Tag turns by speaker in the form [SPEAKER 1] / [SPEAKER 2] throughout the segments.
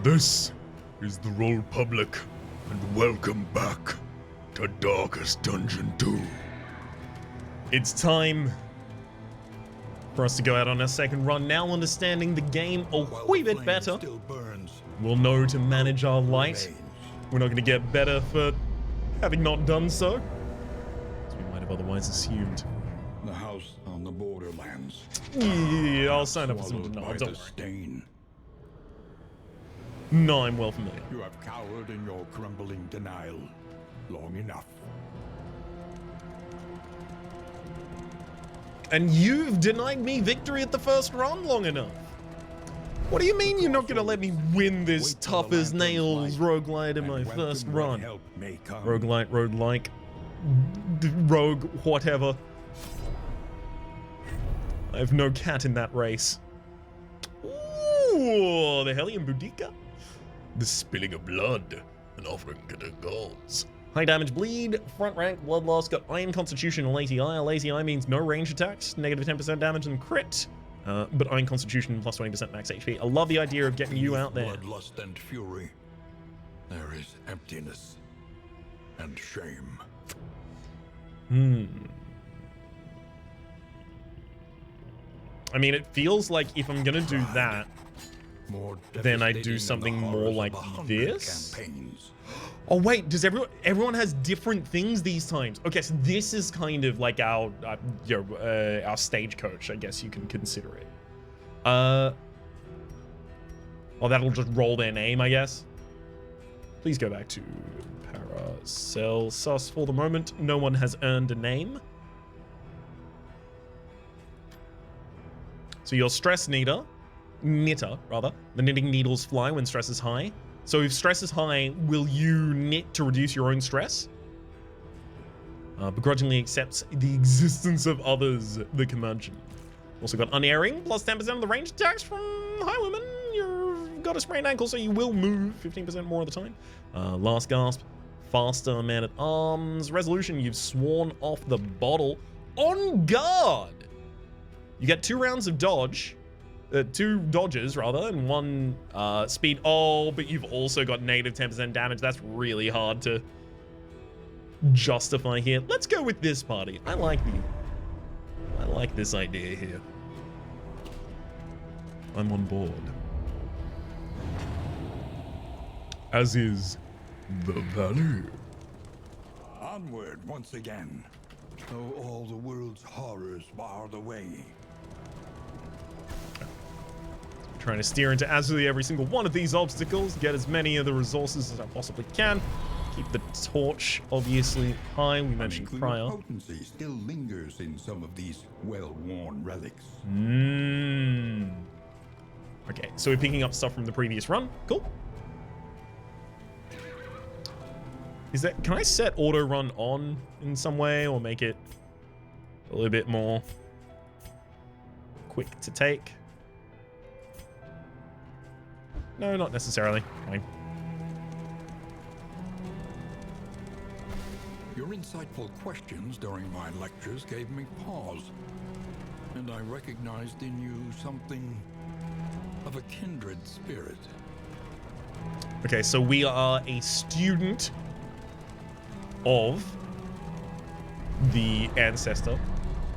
[SPEAKER 1] This is the Roll Public, and welcome back to Darkest Dungeon 2. It's time for us to go out on our second run. Now understanding the game a wee bit better, we'll know to manage our light. We're not going to get better for having not done so, as we might have otherwise assumed.
[SPEAKER 2] The house on the borderlands.
[SPEAKER 1] Yeah, I'll sign up for some denial, don't worry. No, I'm well familiar.
[SPEAKER 2] You have cowered in your crumbling denial long enough.
[SPEAKER 1] And you've denied me victory at the first run long enough. What do you mean you're not going to let me win this tough as nails roguelite in my first run? Roguelite, roguelike, rogue, whatever. I have no cat in that race. Ooh, the Hellion Boudica. The spilling of blood, an offering to the gods. High damage bleed, front rank, blood loss, got iron constitution and lazy eye. A lazy eye means no range attacks, negative 10% damage and crit. But iron constitution plus 20% max HP. I love the idea of getting you out there.
[SPEAKER 2] Bloodlust and fury. There is emptiness and shame.
[SPEAKER 1] I mean, it feels like if I'm gonna do that, then I do something more like this. Oh wait, does everyone has different things these times? Okay, so this is kind of like our stagecoach, I guess you can consider it. Well, that'll just roll their name, I guess. Please go back to Paracelsus for the moment. No one has earned a name. So your stress knitter, rather. The knitting needles fly when stress is high. So if stress is high, will you knit to reduce your own stress? Begrudgingly accepts the existence of others, the curmudgeon. Also got unerring, plus 10% of the range attacks from Highwayman. You've got a sprained ankle, so you will move 15% more of the time. Last gasp, faster man-at-arms. Resolution, you've sworn off the bottle. On guard! You get 2 rounds of dodge. 2 dodges, rather, and 1 speed. Oh, but you've also got negative 10% damage. That's really hard to justify here. Let's go with this party. I like this idea here. I'm on board. As is the value.
[SPEAKER 2] Onward once again, though all the world's horrors bar the way.
[SPEAKER 1] Trying to steer into absolutely every single one of these obstacles, get as many of the resources as I possibly can. Keep the torch obviously high. We mentioned prior.
[SPEAKER 2] Potency still lingers in some of these well-worn relics.
[SPEAKER 1] Okay, so we're picking up stuff from the previous run. Cool. Can I set auto run on in some way or make it a little bit more quick to take? No, not necessarily. Fine.
[SPEAKER 2] Your insightful questions during my lectures gave me pause, and I recognized in you something of a kindred spirit.
[SPEAKER 1] Okay, so we are a student of the Ancestor.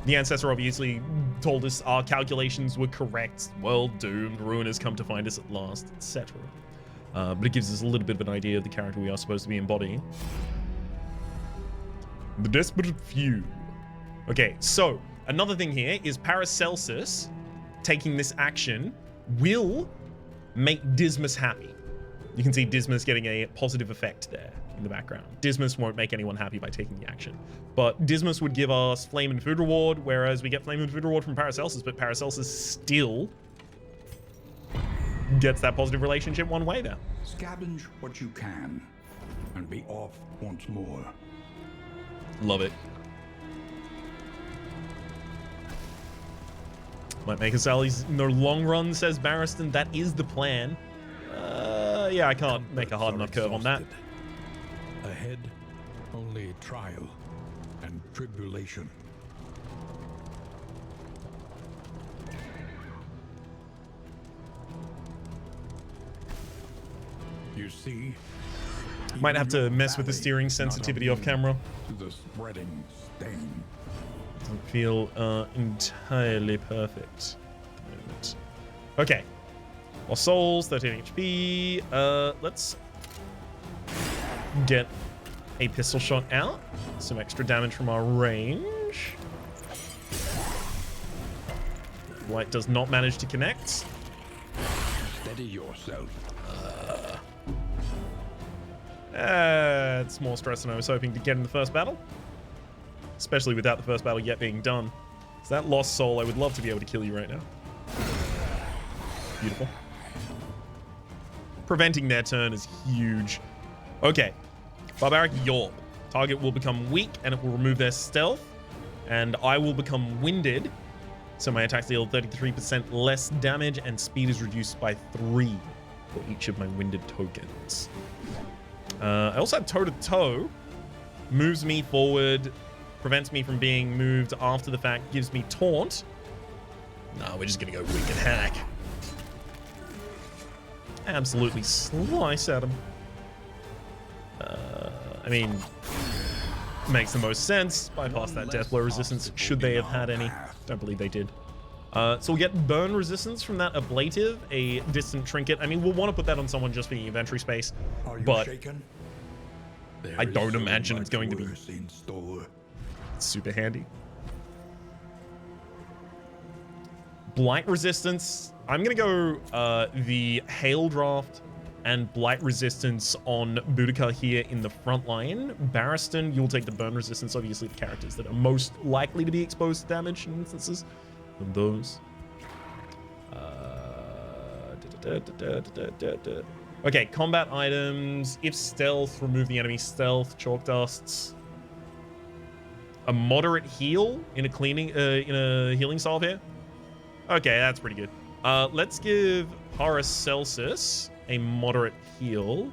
[SPEAKER 1] The Ancestor obviously told us our calculations were correct. World doomed, ruin has come to find us at last, etc. But it gives us a little bit of an idea of the character we are supposed to be embodying. The Desperate Few. Okay, so another thing here is Paracelsus taking this action will make Dismas happy. You can see Dismas getting a positive effect there in the background. Dismas won't make anyone happy by taking the action. But Dismas would give us Flame and Food Reward, whereas we get Flame and Food Reward from Paracelsus, but Paracelsus still gets that positive relationship one way there.
[SPEAKER 2] Scavenge what you can, and be off once more.
[SPEAKER 1] Love it. Might make us allies in the long run, says Barristan. That is the plan. Yeah, I can't make a hard enough curve on that.
[SPEAKER 2] Ahead, only trial and tribulation. You see,
[SPEAKER 1] Might have to
[SPEAKER 2] even
[SPEAKER 1] mess with the
[SPEAKER 2] valley
[SPEAKER 1] steering
[SPEAKER 2] is not
[SPEAKER 1] sensitivity off
[SPEAKER 2] immune
[SPEAKER 1] camera.
[SPEAKER 2] to the spreading stain.
[SPEAKER 1] Doesn't feel entirely perfect at the moment. Okay. Lost souls, 13 HP. Let's get a pistol shot out. Some extra damage from our range. Light does not manage to connect.
[SPEAKER 2] Steady yourself.
[SPEAKER 1] It's more stress than I was hoping to get in the first battle. Especially without the first battle yet being done. So that lost soul, I would love to be able to kill you right now. Beautiful. Preventing their turn is huge. Okay. Barbaric Yorp. Target will become weak and it will remove their stealth. And I will become winded. So my attacks deal 33% less damage and speed is reduced by 3 for each of my winded tokens. I also have toe-to-toe. Moves me forward. Prevents me from being moved after the fact. Gives me taunt. No, we're just going to go weak and hack. Absolutely slice at him. I mean, makes the most sense. Bypass that death blow resistance, should they have had any. Don't believe they did. So we'll get burn resistance from that ablative, a distant trinket. I mean, we'll want to put that on someone just for the inventory space, but I don't imagine it's going to be super handy. Blight resistance. I'm going to go the Hail Draft and Blight resistance on Boudica here in the front line. Barristan, you'll take the burn resistance, obviously the characters that are most likely to be exposed to damage in instances of those. Okay, combat items. If stealth, remove the enemy stealth, chalk dusts. A moderate heal in a cleaning, in a healing salve here. Okay, that's pretty good. Let's give Paracelsus a moderate heal.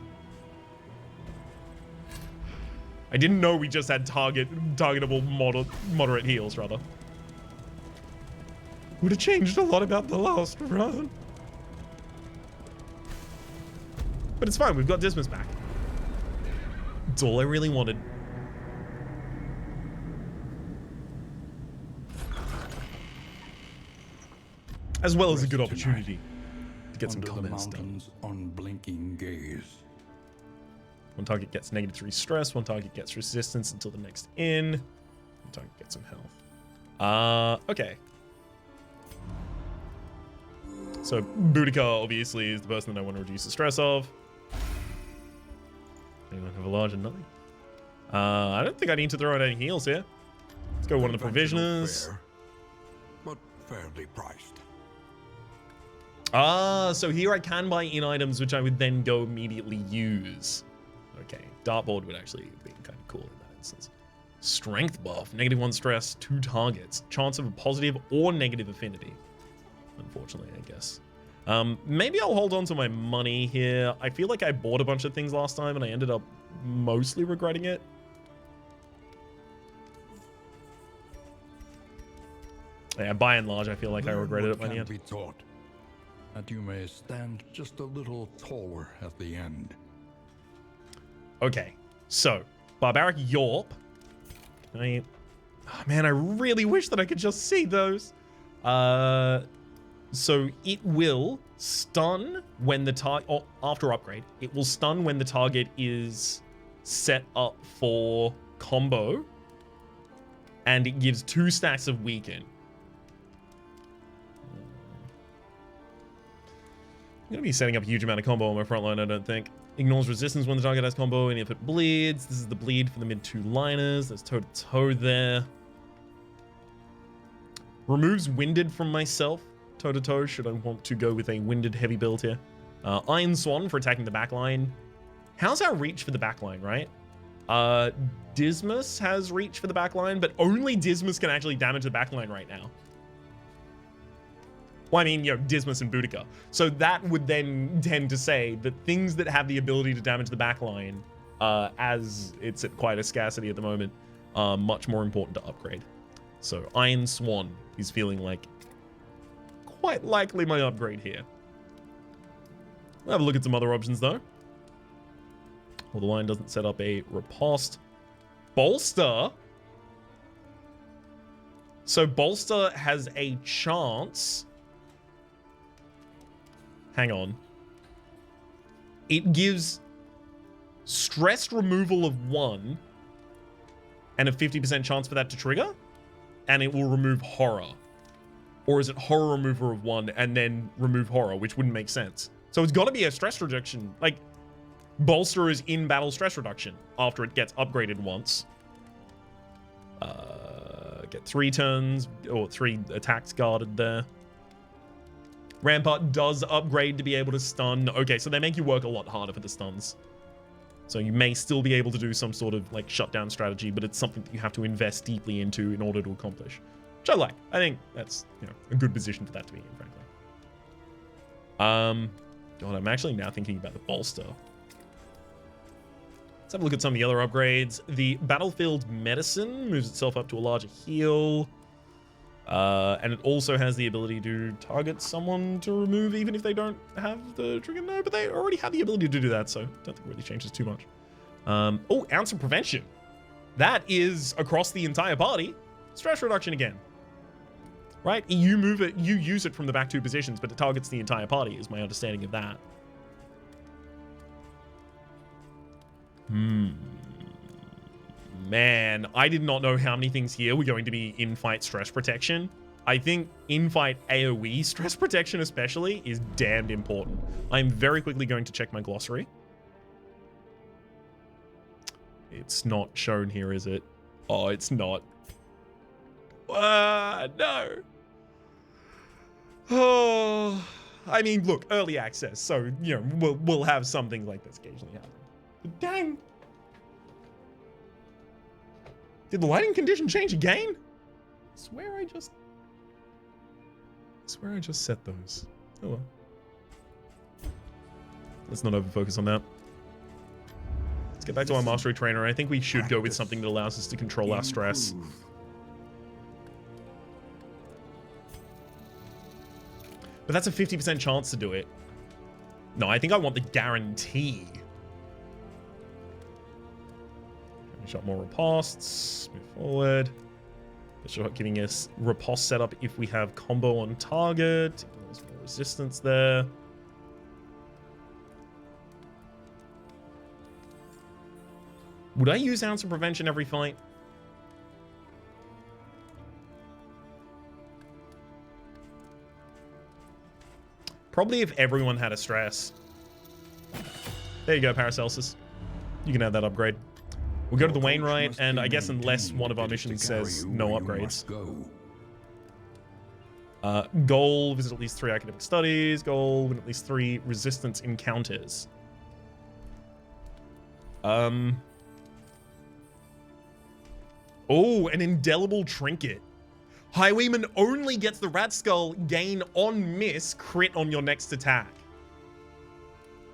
[SPEAKER 1] I didn't know we just had targetable moderate heals, rather. Would have changed a lot about the last run. But it's fine, we've got Dismas back. It's all I really wanted. As well as a good opportunity to get some comments done.
[SPEAKER 2] Unblinking gaze.
[SPEAKER 1] One target gets -3 stress, one target gets resistance until the next in. One target gets some health. Okay. So Boudica obviously is the person that I want to reduce the stress of. Anyone have a larger nothing? I don't think I need to throw out any heals here. Let's go one of the provisioners.
[SPEAKER 2] Fair, but fairly priced.
[SPEAKER 1] So here I can buy in items which I would then go immediately use. Okay, dartboard would actually be kind of cool in that instance. Strength buff, -1 stress, 2 targets. Chance of a positive or negative affinity. Unfortunately, I guess. Maybe I'll hold on to my money here. I feel like I bought a bunch of things last time and I ended up mostly regretting it. Yeah, by and large, I feel like I regretted it by the end.
[SPEAKER 2] Be taught that you may stand just a little taller at the end.
[SPEAKER 1] Okay, so Barbaric Yorp. Oh man, I really wish that I could just see those. So it will stun when the target, after upgrade, it will stun when the target is set up for combo, and it gives 2 stacks of weaken. I'm going to be setting up a huge amount of combo on my front line, I don't think. Ignores resistance when the target has combo, and if it bleeds, this is the bleed for the mid 2 liners. There's toe-to-toe there. Removes winded from myself. Toe-to-toe, should I want to go with a winded heavy build here. Iron Swan for attacking the backline. How's our reach for the backline, right? Dismas has reach for the backline, but only Dismas can actually damage the backline right now. Well, I mean, you know, Dismas and Boudica. So that would then tend to say that things that have the ability to damage the backline, as it's at quite a scarcity at the moment, are much more important to upgrade. So Iron Swan is feeling like quite likely my upgrade here. I'll have a look at some other options though. Well, the line doesn't set up a riposte. Bolster? So Bolster has a chance. Hang on. It gives stress removal of 1 and a 50% chance for that to trigger, and it will remove horror. Or is it horror remover of 1 and then remove horror, which wouldn't make sense. So it's got to be a stress reduction. Like, Bolster is in battle stress reduction after it gets upgraded once. Get 3 turns or 3 attacks guarded there. Rampart does upgrade to be able to stun. Okay, so they make you work a lot harder for the stuns. So you may still be able to do some sort of like shutdown strategy, but it's something that you have to invest deeply into in order to accomplish. Which I like. I think that's, you know, a good position for that to be in, frankly. God, I'm actually now thinking about the bolster. Let's have a look at some of the other upgrades. The Battlefield Medicine moves itself up to a larger heal. And it also has the ability to target someone to remove even if they don't have the trigger. No, but they already have the ability to do that, so I don't think it really changes too much. Oh, Ounce of Prevention. That is across the entire party. Stress reduction again. Right? You move it, you use it from the back 2 positions, but it targets the entire party, is my understanding of that. Man, I did not know how many things here were going to be in-fight stress protection. I think in-fight AoE stress protection especially is damned important. I'm very quickly going to check my glossary. It's not shown here, is it? Oh, it's not. No. Oh, I mean, look, early access, so, you know, we'll have some things like this occasionally happen. But dang. Did the lighting condition change again? I swear I just set those. Oh well. Let's not over-focus on that. Let's get back to our mastery trainer. I think we should go with something that allows us to control our stress. But that's a 50% chance to do it. No, I think I want the guarantee. Shot more ripostes. Move forward. Start giving us riposte setup if we have combo on target. There's more resistance there. Would I use Ounce of Prevention every fight? Probably if everyone had a stress. There you go, Paracelsus. You can have that upgrade. We'll go to the Wainwright, and I guess unless one of our missions says no upgrades. Goal, visit at least 3 academic studies. Goal, win at least 3 resistance encounters. Oh, an indelible trinket. Highwayman only gets the rat skull, gain on miss, crit on your next attack.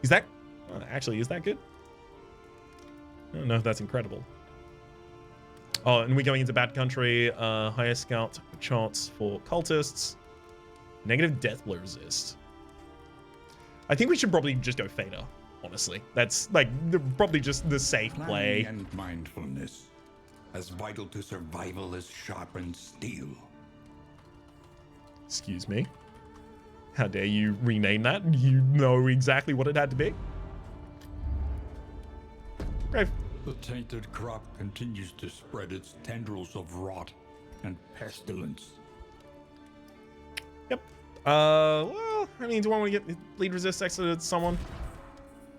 [SPEAKER 1] Is that... actually, is that good? I don't know if that's incredible. Oh, and we're going into Bad Country. Higher scout chance for cultists. Negative death blow resist. I think we should probably just go Fader, honestly. That's like probably just the safe play.
[SPEAKER 2] Planning and mindfulness, as vital to survival as sharpened steel.
[SPEAKER 1] Excuse me. How dare you rename that? You know exactly what it had to be. Brave.
[SPEAKER 2] The tainted crop continues to spread its tendrils of rot and pestilence.
[SPEAKER 1] Yep. Well, I mean, do I want to get lead resist exited to someone?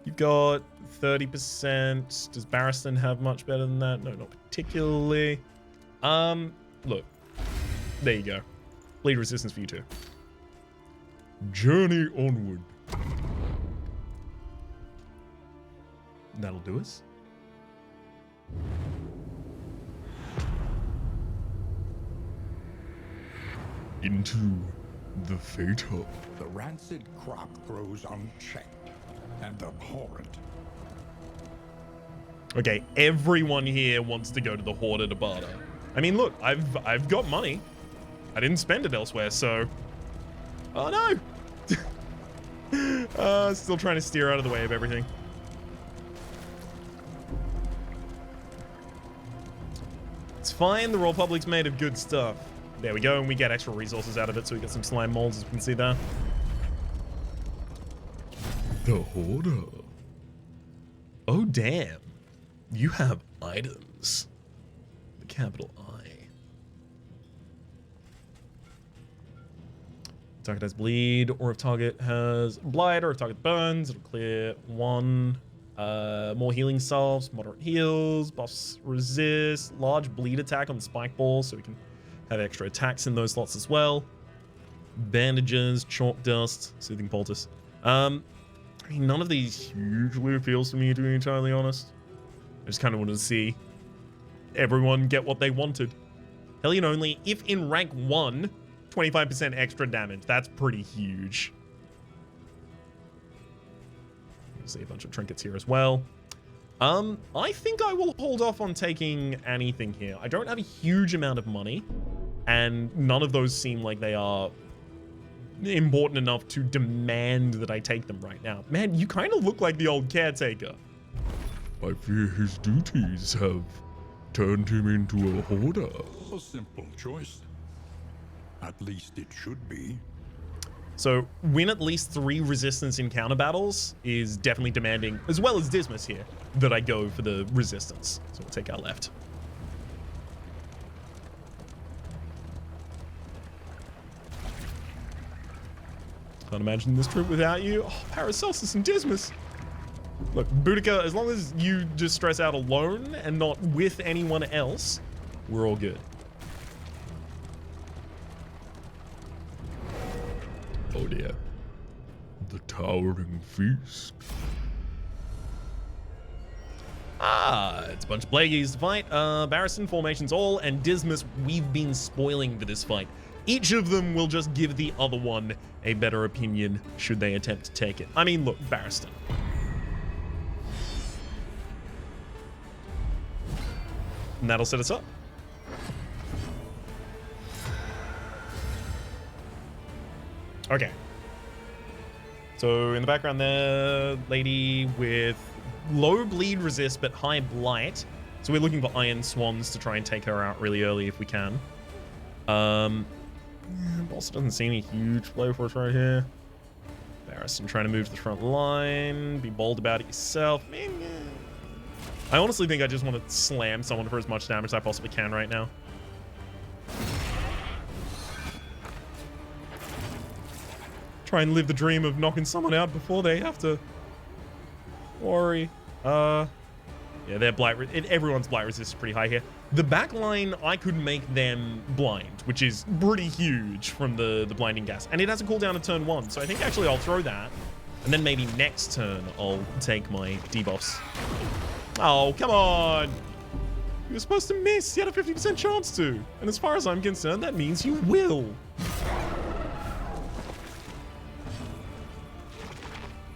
[SPEAKER 1] You've got 30%. Does Barristan have much better than that? No, not particularly. Look. There you go. Lead resistance for you too. Journey onward. That'll do us. Into the Fate Hub.
[SPEAKER 2] The rancid crop grows unchecked and abhorrent.
[SPEAKER 1] Okay, everyone here wants to go to the Hoarder to barter. I mean, look, I've got money. I didn't spend it elsewhere, so... Oh, no! Still trying to steer out of the way of everything. fine. The Royal Public's made of good stuff. There we go, and we get extra resources out of it, so we get some slime molds, as you can see there. The Hoarder. Oh, damn. You have items. The capital I. Target has bleed, or if target has blight, or if target burns, it'll clear 1. More healing salves, moderate heals, buffs resist, large bleed attack on the spike ball, so we can have extra attacks in those slots as well. Bandages, chalk dust, soothing poultice. I mean, none of these hugely appeals to me, to be entirely honest. I just kind of wanted to see everyone get what they wanted. Hellion only, if in rank 1, 25% extra damage. That's pretty huge. You see a bunch of trinkets here as well. I think I will hold off on taking anything here. I don't have a huge amount of money, and none of those seem like they are important enough to demand that I take them right now. Man, you kind of look like the old caretaker.
[SPEAKER 3] I fear his duties have turned him into a hoarder.
[SPEAKER 2] A simple choice. At least it should be.
[SPEAKER 1] So, win at least 3 resistance encounter battles is definitely demanding, as well as Dismas here, that I go for the resistance. So we'll take our left. Can't imagine this trip without you. Oh, Paracelsus and Dismas. Look, Boudica, as long as you just stress out alone and not with anyone else, we're all good.
[SPEAKER 3] Oh dear. The towering feast.
[SPEAKER 1] Ah, it's a bunch of Plagueys to fight. Barristan, formations all, and Dismas we've been spoiling for this fight. Each of them will just give the other one a better opinion should they attempt to take it. I mean, look, Barristan. And that'll set us up. Okay. So in the background there, lady with low bleed resist but high blight. So we're looking for iron swans to try and take her out really early if we can. Boss doesn't seem a huge blow for us right here. Barristan trying to move to the front line. Be bold about it yourself. I honestly think I just want to slam someone for as much damage as I possibly can right now. Try and live the dream of knocking someone out before they have to worry. Yeah, their blight, everyone's blight resist is pretty high here. The back line, I could make them blind, which is pretty huge from the blinding gas. And it has a cooldown of turn 1, so I think actually I'll throw that. And then maybe next turn, I'll take my debuffs. Oh, come on! You were supposed to miss, you had a 50% chance to. And as far as I'm concerned, that means you will.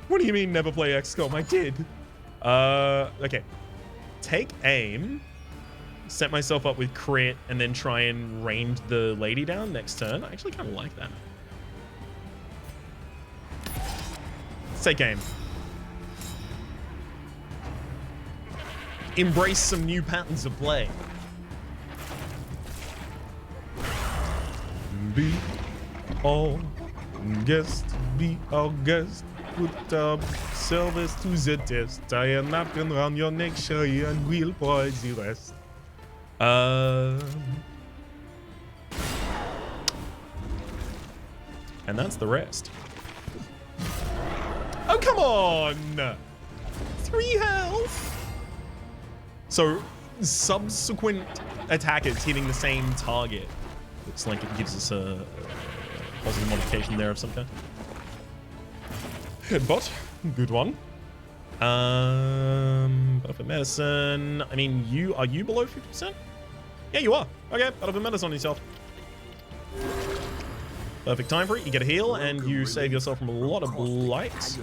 [SPEAKER 1] What do you mean never play XCOM? I did. Okay. Take aim, set myself up with crit, and then try and range the lady down next turn. I actually kind of like that. Let's take aim. Embrace some new patterns of play. Be all guest, be our guest. Put up service to the test. Tie a napkin around your neck, show you, and we'll pour the rest. And that's the rest. Oh, come on! 3 health! So, subsequent attackers hitting the same target. Looks like it gives us a positive modification there of some kind. Headbutt, good one. Benefit medicine. I mean, are you below 50%? Yeah, you are. Okay, benefit medicine on yourself. Perfect time for it. You get a heal and you save yourself from a lot of blight.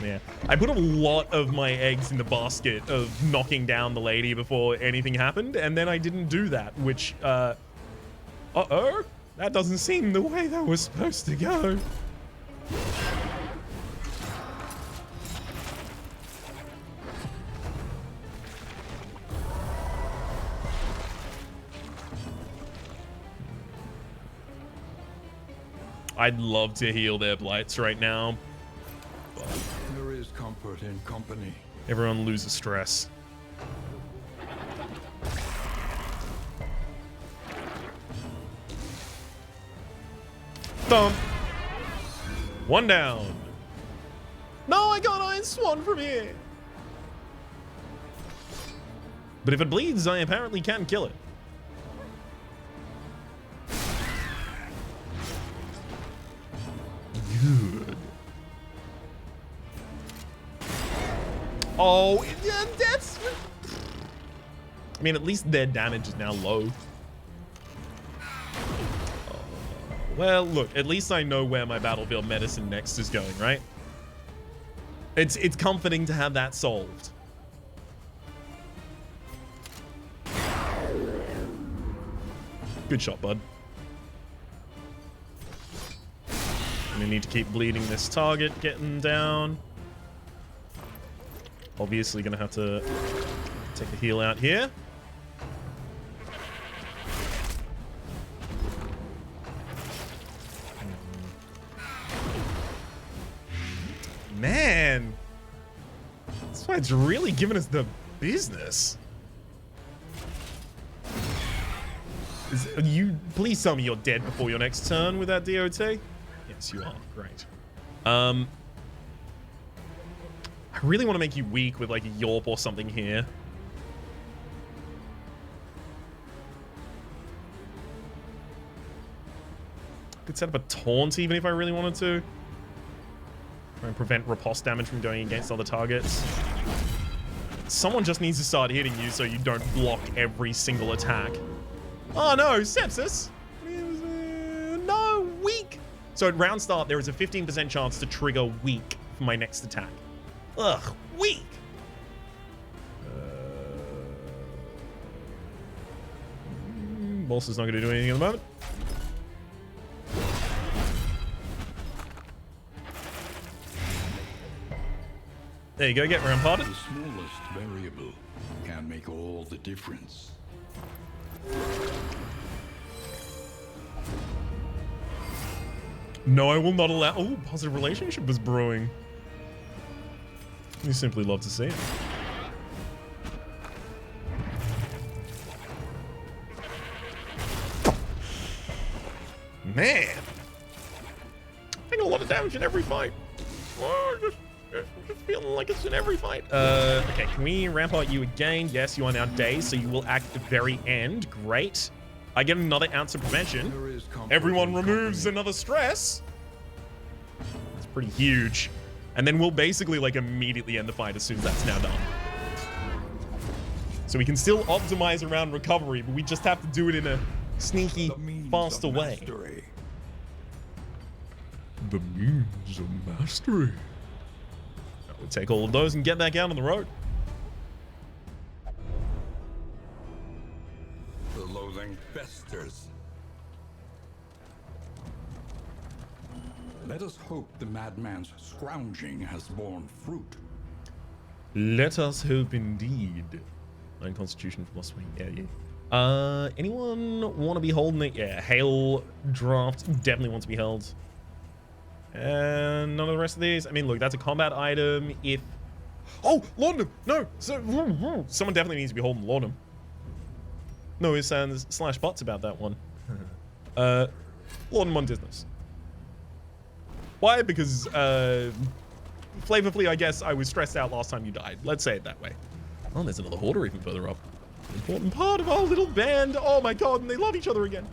[SPEAKER 1] Yeah, I put a lot of my eggs in the basket of knocking down the lady before anything happened, and then I didn't do that, which, uh-oh, that doesn't seem the way that was supposed to go. I'd love to heal their blights right now. But
[SPEAKER 2] There is comfort in company.
[SPEAKER 1] everyone loses stress. Thump. One down. No, I got Iron Swan from here. But if it bleeds, I apparently can kill it. Good. Oh, yeah, that's... I mean, at least their damage is now low. Well, look, at least I know where my battlefield medicine next is going, right? It's comforting to have that solved. Good shot, bud. We need to keep bleeding this target, getting down. Obviously gonna have to take a heal out here. Man, this fight's really giving us the business. Please tell me you're dead before your next turn with that DOT. Yes, you are. Great. I really want to make you weak with like a Yorp or something here. Could set up a taunt even if I really wanted to. Try and prevent riposte damage from going against other targets. Someone just needs to start hitting you so you don't block every single attack. Oh no, sepsis! No, weak! So at round start, there is a 15% chance to trigger weak for my next attack. Ugh, weak! Boss is not going to do anything at the moment. There you go, get ramparted.
[SPEAKER 2] The smallest variable can make all the difference.
[SPEAKER 1] No, I will not allow... Oh, positive relationship is brewing. You simply love to see it. Man. I take a lot of damage in every fight. Oh, just feeling like it's in every fight. Okay, can we rampart you again? Yes, you are now dazed, so you will act at the very end. Great. I get another ounce of prevention. Everyone removes another stress. It's pretty huge. And then we'll basically like immediately end the fight as soon as that's now done. So we can still optimize around recovery, but we just have to do it in a sneaky, faster way.
[SPEAKER 3] The means of mastery.
[SPEAKER 1] We'll take all of those and get back out on the road.
[SPEAKER 2] The loathing festers. Let us hope the madman's scrounging has borne fruit.
[SPEAKER 1] Let us hope indeed. 9 Constitution philosophy. Yeah. Anyone want to be holding it? Yeah, Hail Draft definitely wants to be held. And none of the rest of these. I mean, look, that's a combat item. If... Oh, Laudanum! No! So, someone definitely needs to be holding Laudanum. No, it's slash bots about that one. Laudanum on business. Why? Because, flavorfully, I guess I was stressed out last time you died. Let's say it that way. Oh, there's another Hoarder even further up. Important part of our little band. Oh my god, and they love each other again.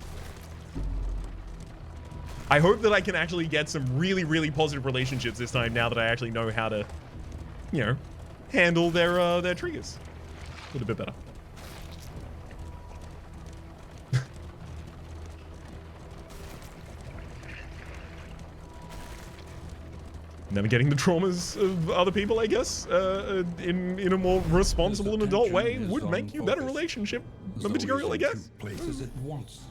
[SPEAKER 1] I hope that I can actually get some really, really positive relationships this time now that I actually know how to, you know, handle their triggers a little bit better. Navigating the traumas of other people, I guess, in a more responsible and adult way would make you better relationship material, I guess.
[SPEAKER 2] Places at once.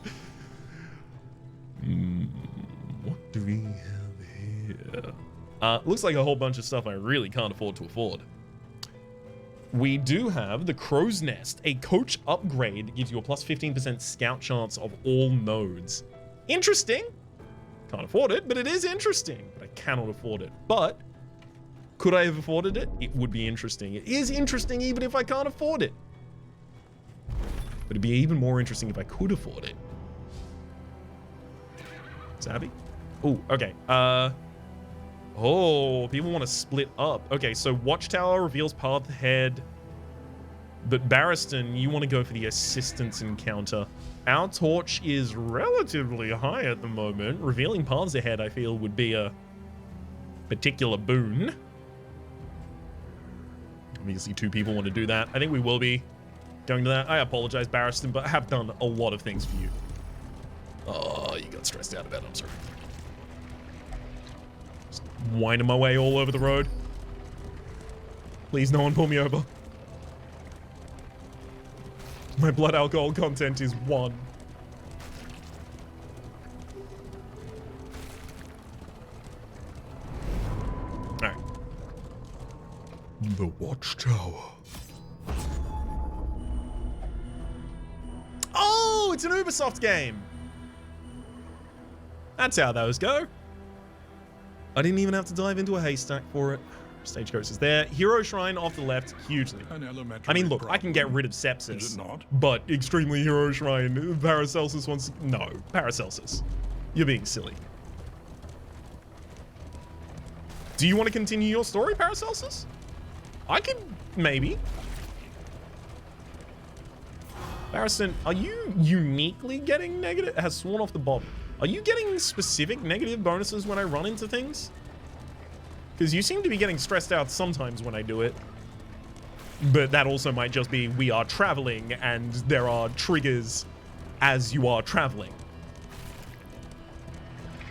[SPEAKER 1] What do we have here? Looks like a whole bunch of stuff I really can't afford to afford. We do have the Crow's Nest, a coach upgrade that gives you a plus 15% scout chance of all nodes. Interesting. Can't afford it, but it is interesting. But I cannot afford it. But could I have afforded it? It would be interesting. It is interesting even if I can't afford it. But it'd be even more interesting if I could afford it. Savvy? Oh, okay. Oh, people want to split up. Okay, so Watchtower reveals path ahead. But Barristan, you want to go for the assistance encounter. Our torch is relatively high at the moment. Revealing paths ahead, I feel, would be a particular boon. Obviously, 2 people want to do that. I think we will be going to that. I apologize, Barristan, but I have done a lot of things for you. Oh, you got stressed out about it. I'm sorry. Just winding my way all over the road. Please, no one pull me over. My blood alcohol content is 1. Alright.
[SPEAKER 3] The Watchtower.
[SPEAKER 1] Oh, it's an Ubisoft game. That's how those go. I didn't even have to dive into a haystack for it. Stagecoach is there. Hero Shrine off the left, hugely. I mean, look, I can get rid of sepsis,
[SPEAKER 2] Is it not?
[SPEAKER 1] but extremely Hero Shrine. Paracelsus wants... No, Paracelsus. You're being silly. Do you want to continue your story, Paracelsus? I could, maybe. Barristan, are you uniquely getting negative? Has sworn off the bottom. Are you getting specific negative bonuses when I run into things? Because you seem to be getting stressed out sometimes when I do it. But that also might just be we are traveling and there are triggers as you are traveling.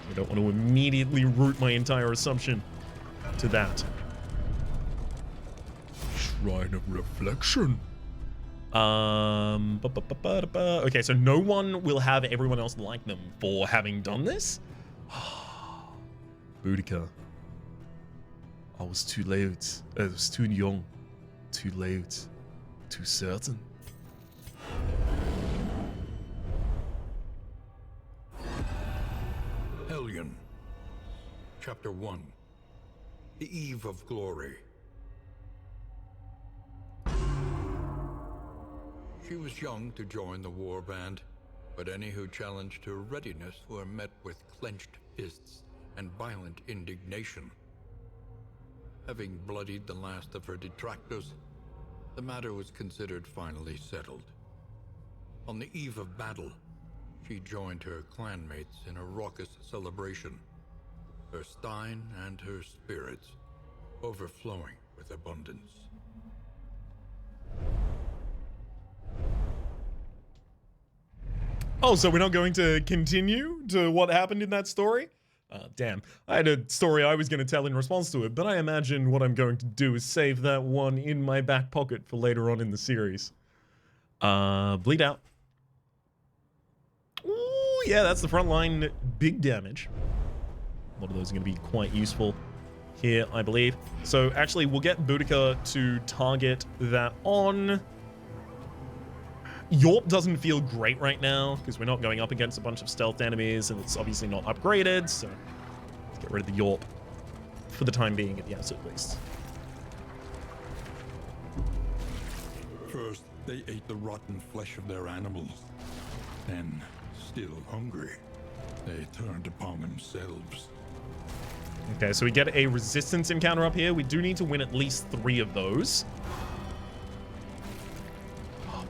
[SPEAKER 1] I don't want to immediately root my entire assumption to that.
[SPEAKER 3] Shrine of Reflection.
[SPEAKER 1] Okay, so no one will have everyone else like them for having done this? Boudica. I was too late. I was too young. Too late. Too certain.
[SPEAKER 2] Hellion. Chapter 1. The Eve of Glory. She was young to join the warband, but any who challenged her readiness were met with clenched fists and violent indignation. Having bloodied the last of her detractors, the matter was considered finally settled. On the eve of battle, she joined her clanmates in a raucous celebration, her stein and her spirits overflowing with abundance.
[SPEAKER 1] Oh, so we're not going to continue to what happened in that story? Damn. I had a story I was going to tell in response to it, but I imagine what I'm going to do is save that one in my back pocket for later on in the series. Bleed out. Ooh, yeah, that's the front line. Big damage. A lot of those are going to be quite useful here, I believe. So actually, we'll get Boudica to target that on... Yorp doesn't feel great right now because we're not going up against a bunch of stealth enemies and it's obviously not upgraded, so let's get rid of the Yorp for the time being at the absolute least.
[SPEAKER 2] First, they ate the rotten flesh of their animals. Then, still hungry, they turned upon themselves.
[SPEAKER 1] Okay, so we get a resistance encounter up here. We do need to win at least 3 of those.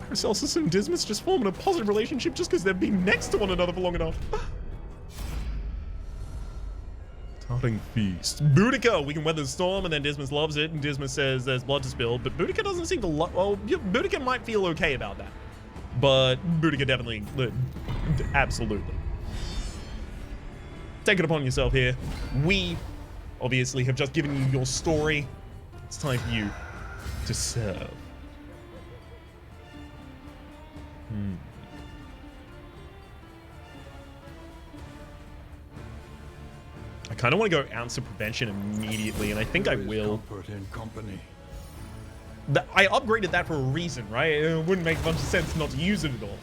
[SPEAKER 1] Paracelsus and Dismas just forming a positive relationship just because they've been next to one another for long enough. Tarting Feast. Boudica, we can weather the storm, and then Dismas loves it, and Dismas says there's blood to spill, but Boudica doesn't seem to well, Boudica might feel okay about that. But Boudica definitely, absolutely. Take it upon yourself here. We, obviously, have just given you your story. It's time for you to serve. I kind of want to go ounce of prevention immediately, and I think I will.
[SPEAKER 2] Comfort in company.
[SPEAKER 1] I upgraded that for a reason, right? It wouldn't make a bunch of sense not to use it at all.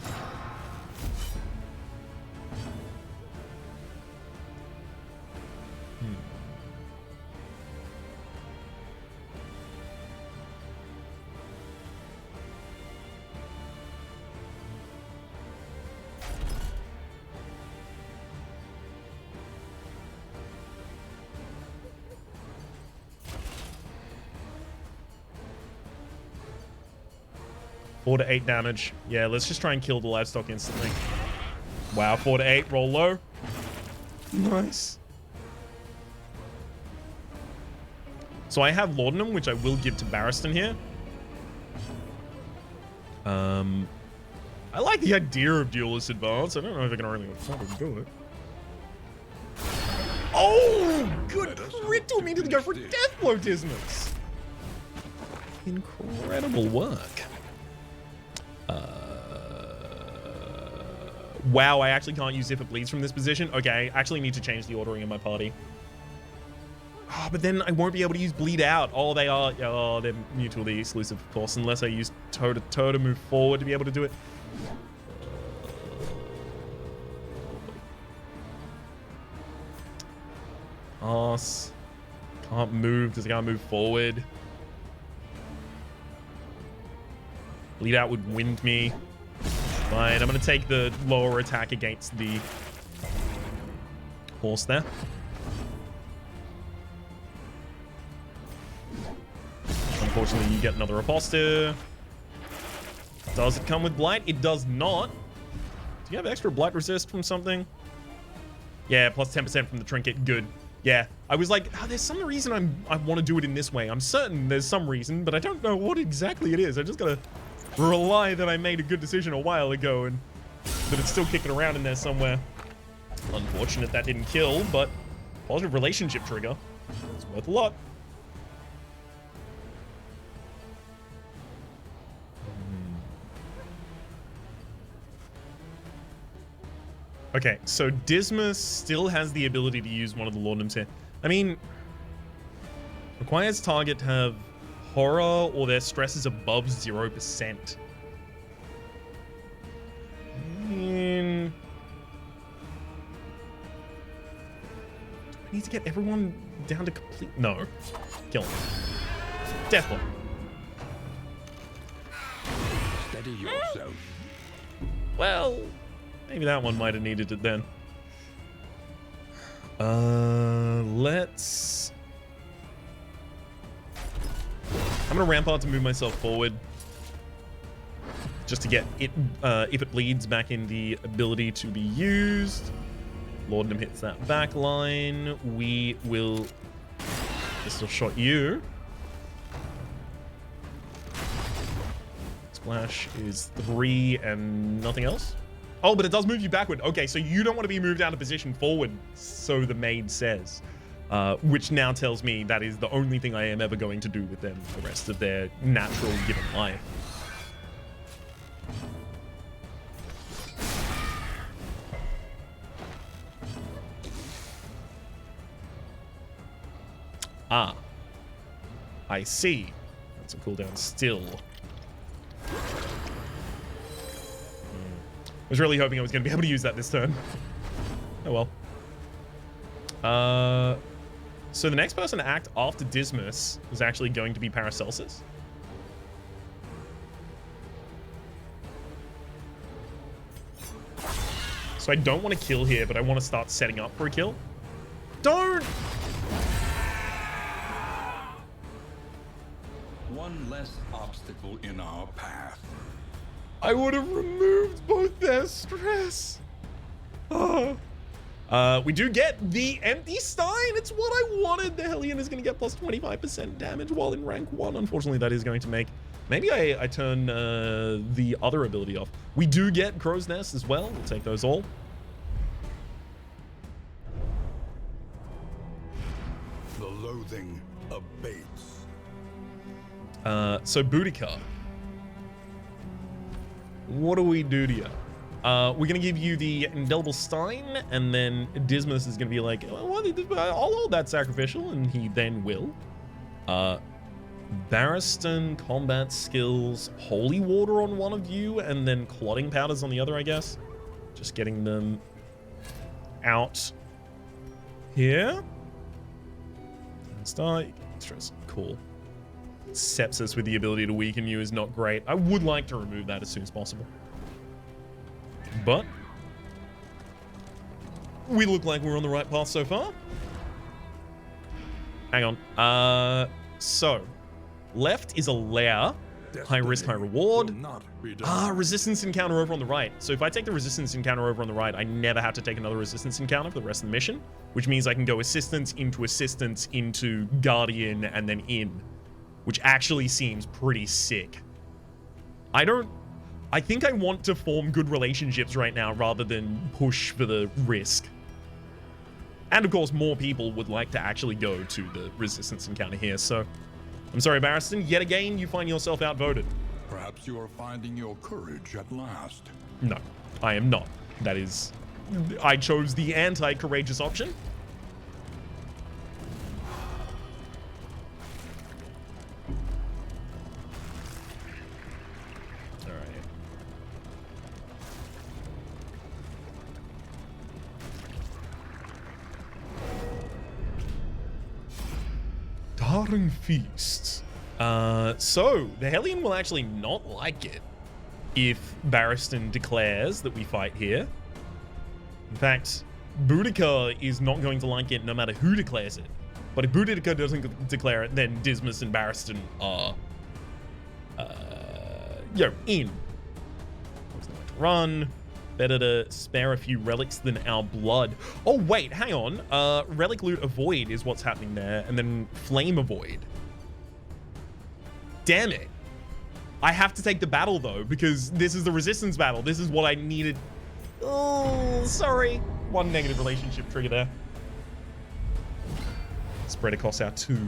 [SPEAKER 1] 4 to 8 damage. Yeah, let's just try and kill the livestock instantly. Wow, 4 to 8. Roll low. Nice. So I have Laudanum, which I will give to Barristan here. I like the idea of Duelist Advance. I don't know if I can really afford to do it. Oh, good crit to me to go for Deathblow Dismas. Incredible work. Wow, I actually can't use If It Bleeds from this position. Okay, I actually need to change the ordering of my party. Oh, but then I won't be able to use Bleed Out. Oh, they are. Oh, they're mutually exclusive, of course, unless I use toe-to-toe to move forward to be able to do it. Pass. Can't move because I can't move forward. Bleed Out would wind me. Fine, I'm going to take the lower attack against the horse there. Unfortunately, you get another Apostle. Does it come with Blight? It does not. Do you have extra Blight resist from something? Yeah, plus 10% from the trinket. Good. Yeah, I was like, oh, there's some reason I want to do it in this way. I'm certain there's some reason, but I don't know what exactly it is. I just gotta rely that I made a good decision a while ago and that it's still kicking around in there somewhere. Unfortunate that didn't kill, but positive relationship trigger. It's worth a lot. Okay, so Dismas still has the ability to use one of the Laudanums here. I mean, requires target to have horror or their stress is above 0%. Do I need to get everyone down to complete? No. Kill him. Deathblow.
[SPEAKER 2] Steady yourself.
[SPEAKER 1] Well, maybe that one might have needed it then. Let's... I'm gonna Rampart to move myself forward. Just to get it, if it bleeds, back in the ability to be used. Laudanum hits that back line. We will pistol shot you. Splash is 3 and nothing else. Oh, but it does move you backward. Okay, so you don't want to be moved out of position forward, so the maid says. Which now tells me that is the only thing I am ever going to do with them the rest of their natural given life. Ah. I see. That's a cooldown still. I was really hoping I was going to be able to use that this turn. Oh well. So the next person to act after Dismas is actually going to be Paracelsus. So I don't want to kill here, but I want to start setting up for a kill. Don't!
[SPEAKER 2] One less obstacle in our path.
[SPEAKER 1] I would have removed both their stress. Oh. We do get the Empty Stein. It's what I wanted. The Hellion is going to get plus 25% damage while in rank 1. Unfortunately, that is going to make... Maybe I turn the other ability off. We do get Crow's Nest as well. We'll take those all.
[SPEAKER 2] The loathing abates.
[SPEAKER 1] So Boudica. What do we do to you? We're going to give you the Indelible Stein, and then Dismas is going to be like, well, I'll hold that sacrificial, and he then will. Barristan, combat skills, Holy Water on one of you, and then Clotting Powders on the other, I guess. Just getting them out here. Start. Stress. Cool. Sepsis with the ability to weaken you is not great. I would like to remove that as soon as possible. But we look like we're on the right path so far. Hang on. So left is a lair. High risk, high reward.
[SPEAKER 2] will not be denied.
[SPEAKER 1] Resistance encounter over on the right. So if I take the resistance encounter over on the right, I never have to take another resistance encounter for the rest of the mission, which means I can go assistance into guardian and then in, which actually seems pretty sick. I think I want to form good relationships right now rather than push for the risk. And of course, more people would like to actually go to the resistance encounter here. So I'm sorry, Barristan, yet again, you find yourself outvoted.
[SPEAKER 2] Perhaps you are finding your courage at last.
[SPEAKER 1] No, I am not. That is, I chose the anti-courageous option. All right. Darring feasts. So the Hellion will actually not like it if Barristan declares that we fight here. In fact, Boudica is not going to like it no matter who declares it. But if Boudica doesn't declare it, then Dismas and Barristan are, in. Looks like to run. Better to spare a few relics than our blood. Oh, wait, hang on. Relic loot avoid is what's happening there, and then flame avoid. Damn it. I have to take the battle, though, because this is the resistance battle. This is what I needed. Oh, sorry. One negative relationship trigger there. Spread across our two.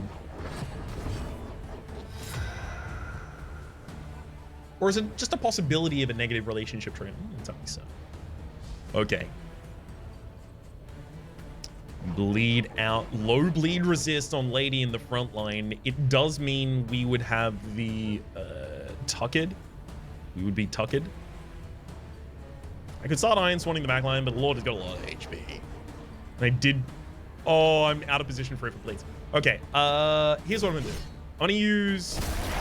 [SPEAKER 1] Or is it just a possibility of a negative relationship trigger? Tell me so. Okay. Bleed out. Low bleed resist on Lady in the front line. It does mean we would have the tucked. We would be tucked. I could start Iron Swanning the back line, but Lord has got a lot of HP. I did... Oh, I'm out of position for it for bleeds. Okay, here's what I'm gonna do. I'm gonna use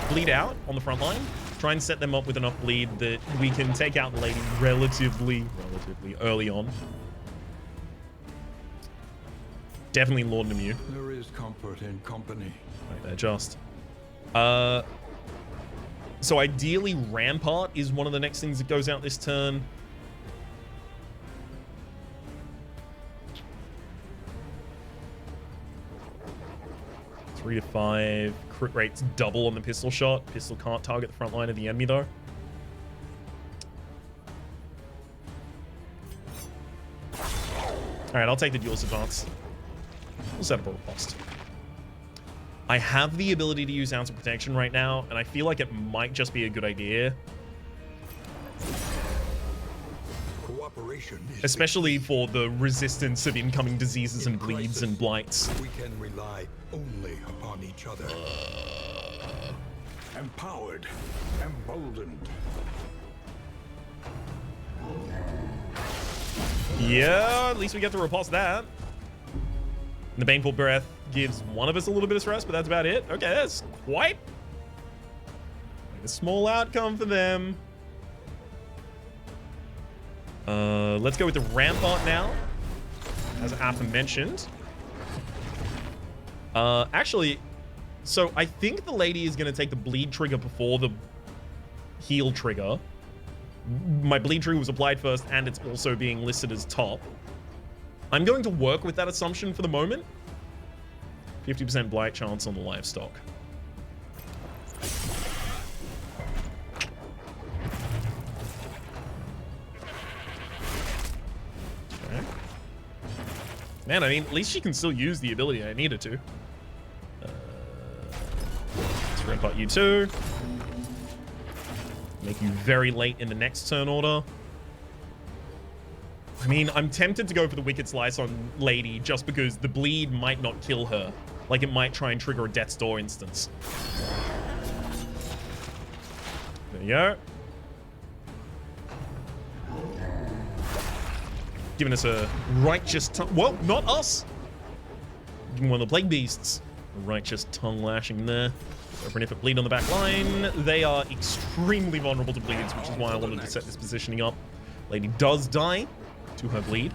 [SPEAKER 1] bleed out on the front line. Try and set them up with enough bleed that we can take out the Lady relatively early on. Definitely Lord Nemu.
[SPEAKER 2] There is comfort in company.
[SPEAKER 1] Right there, just. So ideally, Rampart is one of the next things that goes out this turn. Three to 5. Crit rate's double on the pistol shot. Pistol can't target the front line of the enemy, though. Alright, I'll take the duelist advance. We'll set up a riposte. I have the ability to use Ounce of Protection right now, and I feel like it might just be a good idea.
[SPEAKER 2] Cooperation is
[SPEAKER 1] Especially for the resistance of incoming diseases and bleeds and blights.
[SPEAKER 2] we can rely only upon each other. Empowered, emboldened.
[SPEAKER 1] Yeah, at least we get to riposte that. And the Baneful Breath gives one of us a little bit of stress, but that's about it. Okay, that's quite like a small outcome for them. Let's go with the Rampart now, as aforementioned. Actually, so I think the Lady is going to take the bleed trigger before the heal trigger. My bleed trigger was applied first, and it's also being listed as top. I'm going to work with that assumption for the moment. 50% blight chance on the livestock. Okay. Man, I mean, at least she can still use the ability I needed to. Let's Rampart you too. Make you very late in the next turn order. I mean, I'm tempted to go for the Wicked Slice on Lady just because the bleed might not kill her. Like, it might try and trigger a Death's Door instance. There you go. Giving us a righteous tongue. Well, not us. Giving one of the Plague Beasts a righteous tongue lashing there. Open if it bleed on the back line. They are extremely vulnerable to bleeds, which is why I wanted to set this positioning up. Lady does die to her bleed.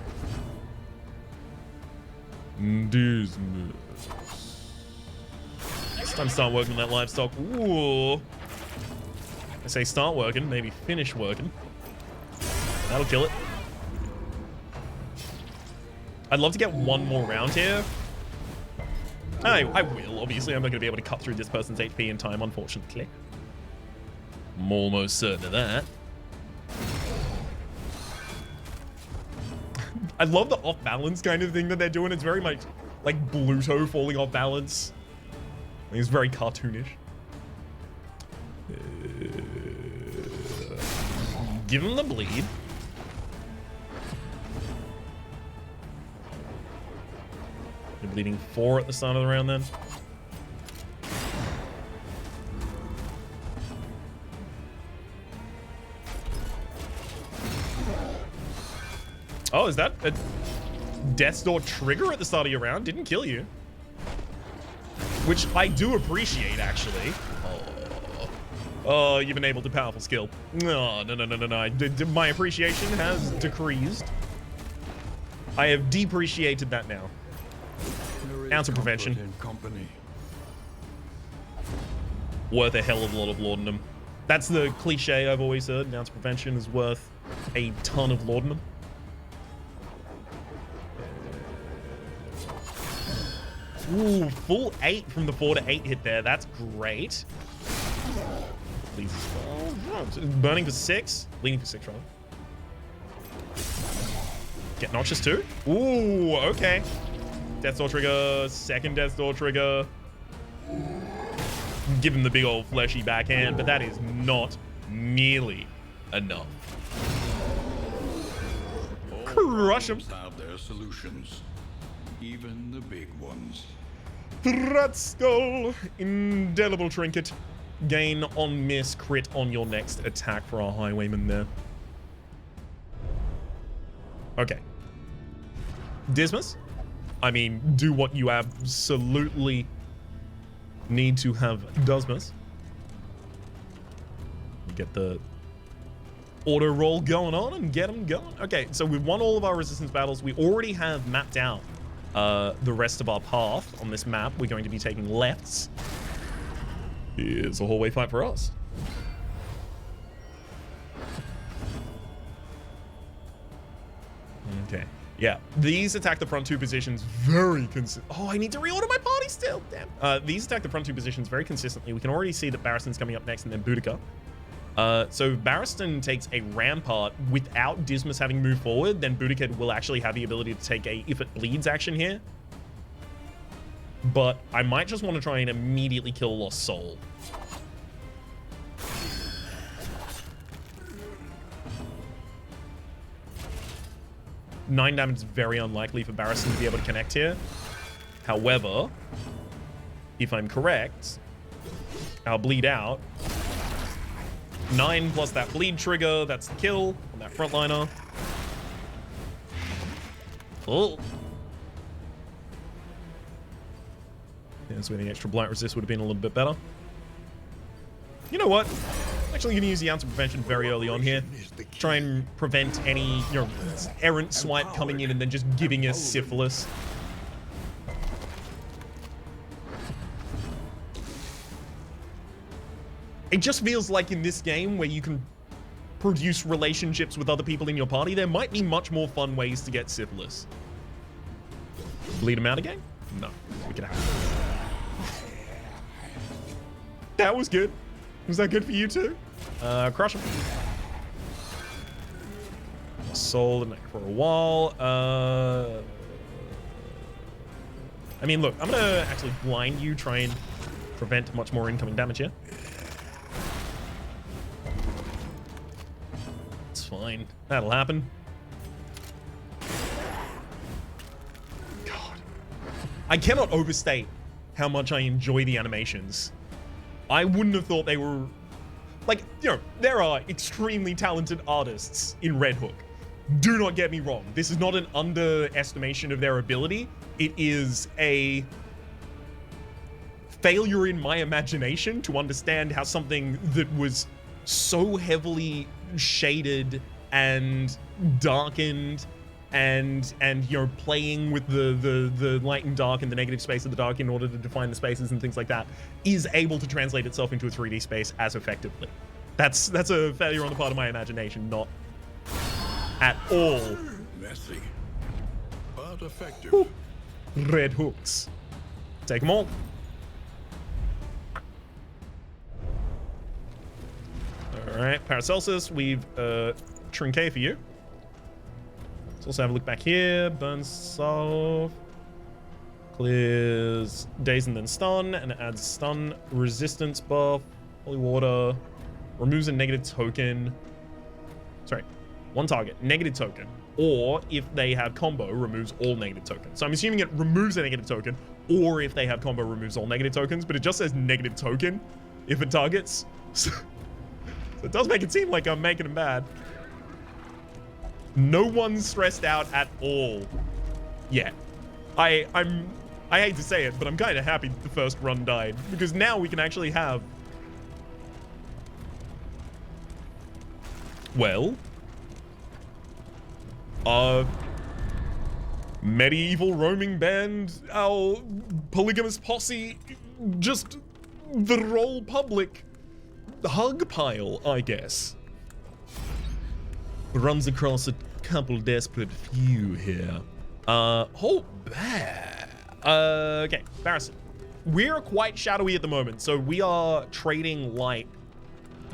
[SPEAKER 3] Dismas.
[SPEAKER 1] It's time to start working on that livestock. Ooh. say start working, maybe finish working. That'll kill it. I'd love to get one more round here. I will, obviously. I'm not going to be able to cut through this person's HP in time, unfortunately. I'm almost certain of that. I love the off-balance kind of thing that they're doing. It's very much like Bluto falling off balance. I think it's very cartoonish. Give him the bleed. You're bleeding 4 at the start of the round then. Oh, is that a Death's Door trigger at the start of your round? Didn't kill you. Which I do appreciate, actually. Oh, you've enabled a powerful skill. No. My appreciation has decreased. I have depreciated that now. Ounce of prevention. Worth a hell of a lot of laudanum. That's the cliche I've always heard. An ounce of prevention is worth a ton of laudanum. Ooh, full 8 from the 4 to 8 hit there. That's great. Please. Burning for 6. Leaning for 6, rather. Get noxious too? Ooh, okay. Death's Door trigger. Second Death's Door trigger. Give him the big old fleshy backhand, but that is not nearly enough. Crush him.
[SPEAKER 2] Have their solutions, even the big ones.
[SPEAKER 1] Rat Skull. Indelible trinket. Gain on miss, crit on your next attack for our highwayman there. Okay. Dismas? I mean, do what you absolutely need to have Dismas. Get the auto roll going on and get them going. Okay, so we've won all of our resistance battles. We already have mapped out the rest of our path on this map. We're going to be taking lefts. Here's a hallway fight for us. Okay. Yeah, these attack the front 2 positions very Oh, I need to reorder my party still. Damn. These attack the front 2 positions very consistently. We can already see that Barristan's coming up next and then Boudica. So Barristan takes a rampart without Dismas having moved forward, then Boudica will actually have the ability to take a if it bleeds action here. But I might just want to try and immediately kill Lost Soul. Nine damage is very unlikely for Barristan to be able to connect here. However, if I'm correct, I'll bleed out. 9 plus that bleed trigger, that's the kill on that frontliner. Oh. That's where the extra blight resist would have been a little bit better. You know what? I'm actually going to use the ounce of prevention very early on here. Try and prevent any, errant swipe coming in and then just giving us syphilis. It just feels like in this game where you can produce relationships with other people in your party, there might be much more fun ways to get syphilis. Bleed him out again? No, we can have it. That was good. Was that good for you too? Crush him. Soul and for a while. I mean, look, I'm gonna actually blind you, try and prevent much more incoming damage here. It's fine. That'll happen. God. I cannot overstate how much I enjoy the animations. I wouldn't have thought they were... Like, there are extremely talented artists in Red Hook. Do not get me wrong. This is not an underestimation of their ability. It is a failure in my imagination to understand how something that was so heavily shaded and darkened and playing with the light and dark and the negative space of the dark in order to define the spaces and things like that is able to translate itself into a 3D space as effectively. That's a failure on the part of my imagination, not at all.
[SPEAKER 2] Messy, but effective.
[SPEAKER 1] Whew. Red hooks. Take them all. All right, Paracelsus, we've trinket for you. Let's also have a look back here. Burns off. Clears daze and then stun, and it adds stun resistance buff. Holy water. Removes a negative token. Sorry, one target, negative token. Or if they have combo, removes all negative tokens. So I'm assuming it removes a negative token, or if they have combo, removes all negative tokens, but it just says negative token if it targets. So it does make it seem like I'm making them bad. No one's stressed out at all yet. I hate to say it, but I'm kind of happy that the first run died, because now we can actually have, well, medieval roaming band, our polygamous posse, just the roll public hug pile, I guess. Runs across a couple desperate few here. Oh, bad. Okay, Barrison. We're quite shadowy at the moment, so we are trading light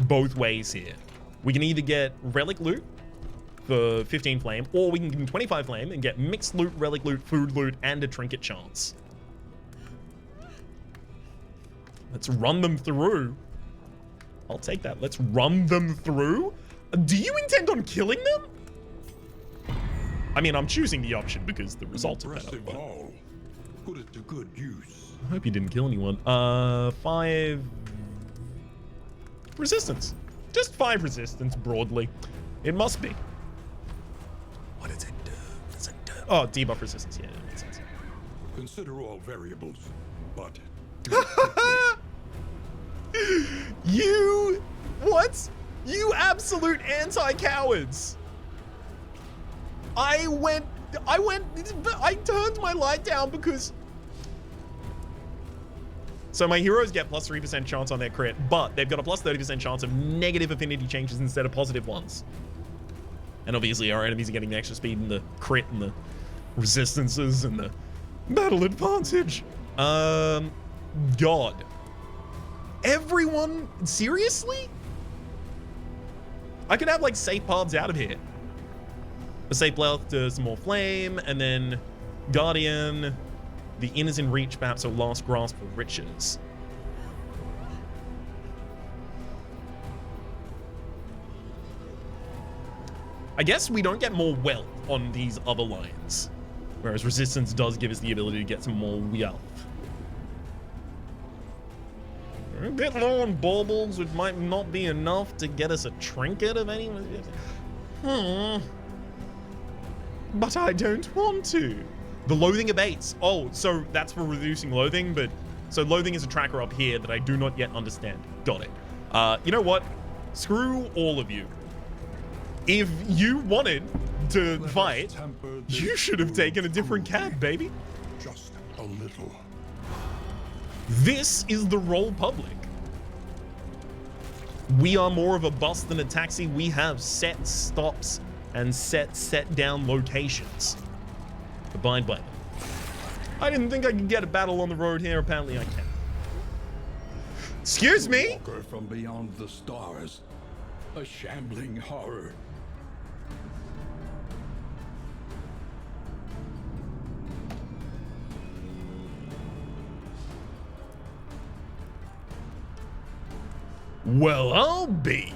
[SPEAKER 1] both ways here. We can either get relic loot for 15 flame, or we can give him 25 flame and get mixed loot, relic loot, food loot, and a trinket chance. Let's run them through. I'll take that. Let's run them through. Do you intend on killing them? I mean, I'm choosing the option because the results are better. But
[SPEAKER 2] Haul. Put it to good use.
[SPEAKER 1] I hope you didn't kill anyone. 5 resistance. Just 5 resistance broadly. It must be. What does it do? Does it do? Oh, debuff resistance. Yeah, that makes sense.
[SPEAKER 2] Consider all variables, but
[SPEAKER 1] You what? You absolute anti-cowards. I turned my light down because so my heroes get plus 3% chance on their crit, but they've got a plus 30% chance of negative affinity changes instead of positive ones. And obviously our enemies are getting the extra speed and the crit and the resistances and the battle advantage. God. Everyone, seriously? I could have like safe paths out of here. A safe path to some more flame, and then Guardian. The inn is in reach, perhaps a last grasp for riches. I guess we don't get more wealth on these other lines, whereas resistance does give us the ability to get some more wealth. We're a bit low on baubles, which might not be enough to get us a trinket of any. But I don't want to. The loathing abates. Oh, so that's for reducing loathing, but so loathing is a tracker up here that I do not yet understand. Got it. You know what? Screw all of you. If you wanted to fight, you should have taken a different cab, baby.
[SPEAKER 2] just a little.
[SPEAKER 1] This is the roll public. We are more of a bus than a taxi. We have set stops and set down locations. Abide by them. I didn't think I could get a battle on the road here. Apparently I can. Excuse me?
[SPEAKER 2] Walker from beyond the stars. A shambling horror.
[SPEAKER 1] Well, I'll be.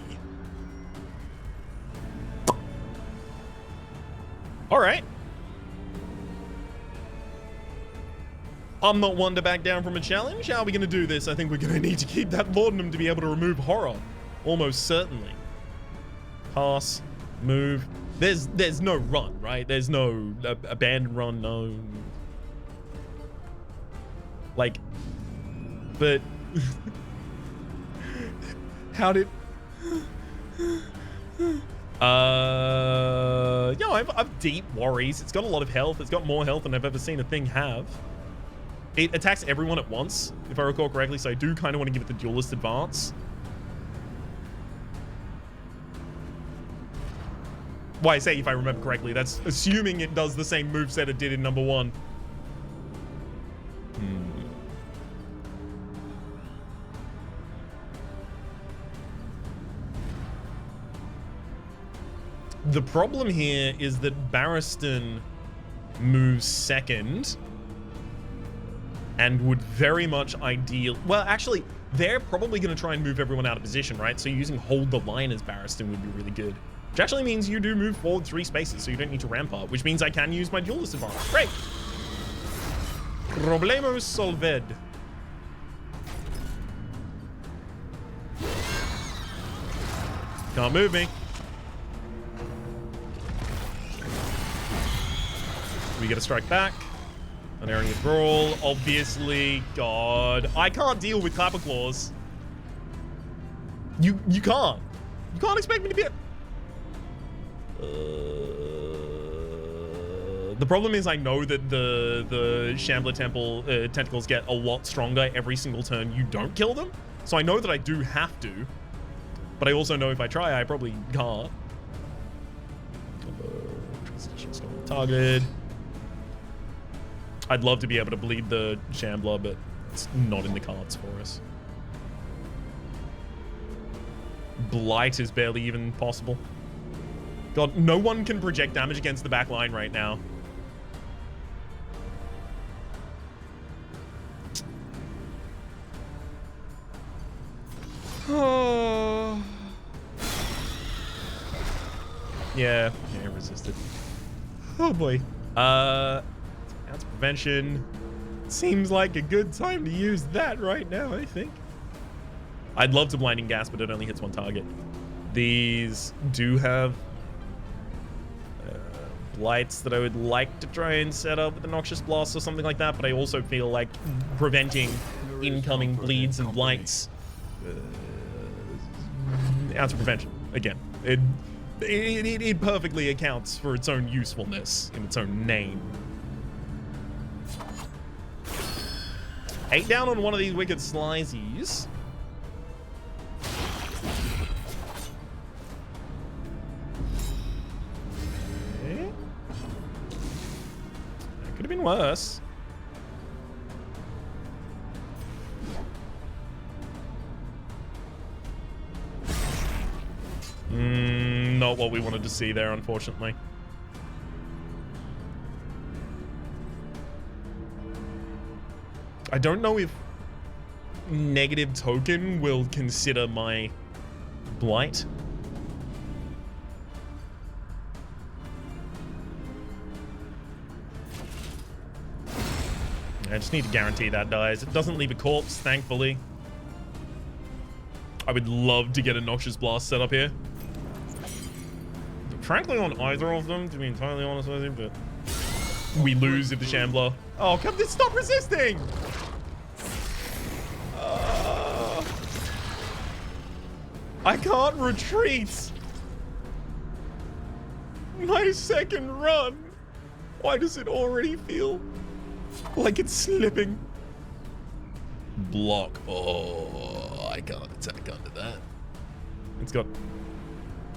[SPEAKER 1] All right. I'm not one to back down from a challenge. How are we going to do this? I think we're going to need to keep that laudanum to be able to remove horror. Almost certainly. Pass. Move. There's no run, right? There's no abandoned run, no. Like, but how did? Yo, I've deep worries. It's got a lot of health. It's got more health than I've ever seen a thing have. It attacks everyone at once, if I recall correctly, so I do kind of want to give it the duelist advance. Well, I say if I remember correctly, that's assuming it does the same moveset it did in number 1. The problem here is that Barristan moves second and would very much ideal. Well, actually, they're probably going to try and move everyone out of position, right? So using hold the line as Barristan would be really good. Which actually means you do move forward 3 spaces, so you don't need to ramp up, which means I can use my duelist advantage. Great. Problemo solved. Can't move me. We get a strike back. Unerring a brawl, obviously. God, I can't deal with Clapper Claws. You can't. You can't expect me to be. The problem is I know that the Shambler Temple tentacles get a lot stronger every single turn you don't kill them. So I know that I do have to, but I also know if I try, I probably can't. Transition's not targeted. I'd love to be able to bleed the Shambler, but it's not in the cards for us. Blight is barely even possible. God, no one can project damage against the back line right now. Oh. Yeah, resisted. Oh boy. That's prevention. Seems like a good time to use that right now, I think. I'd love to blinding gas, but it only hits 1 target. These do have blights that I would like to try and set up with a Noxious Blast or something like that, but I also feel like preventing incoming bleeds and blights out of prevention. Again, it perfectly accounts for its own usefulness in its own name. 8 down on one of these wicked slizies. Okay. That could have been worse. Not what we wanted to see there, unfortunately. I don't know if negative token will consider my blight. I just need to guarantee that dies. It doesn't leave a corpse, thankfully. I would love to get a Noxious Blast set up here. Frankly, on either of them, to be entirely honest with you, but we lose if the Shambler. Oh, come on, stop resisting! I can't retreat! My second run! Why does it already feel like it's slipping? Block. Oh, I can't attack under that. It's got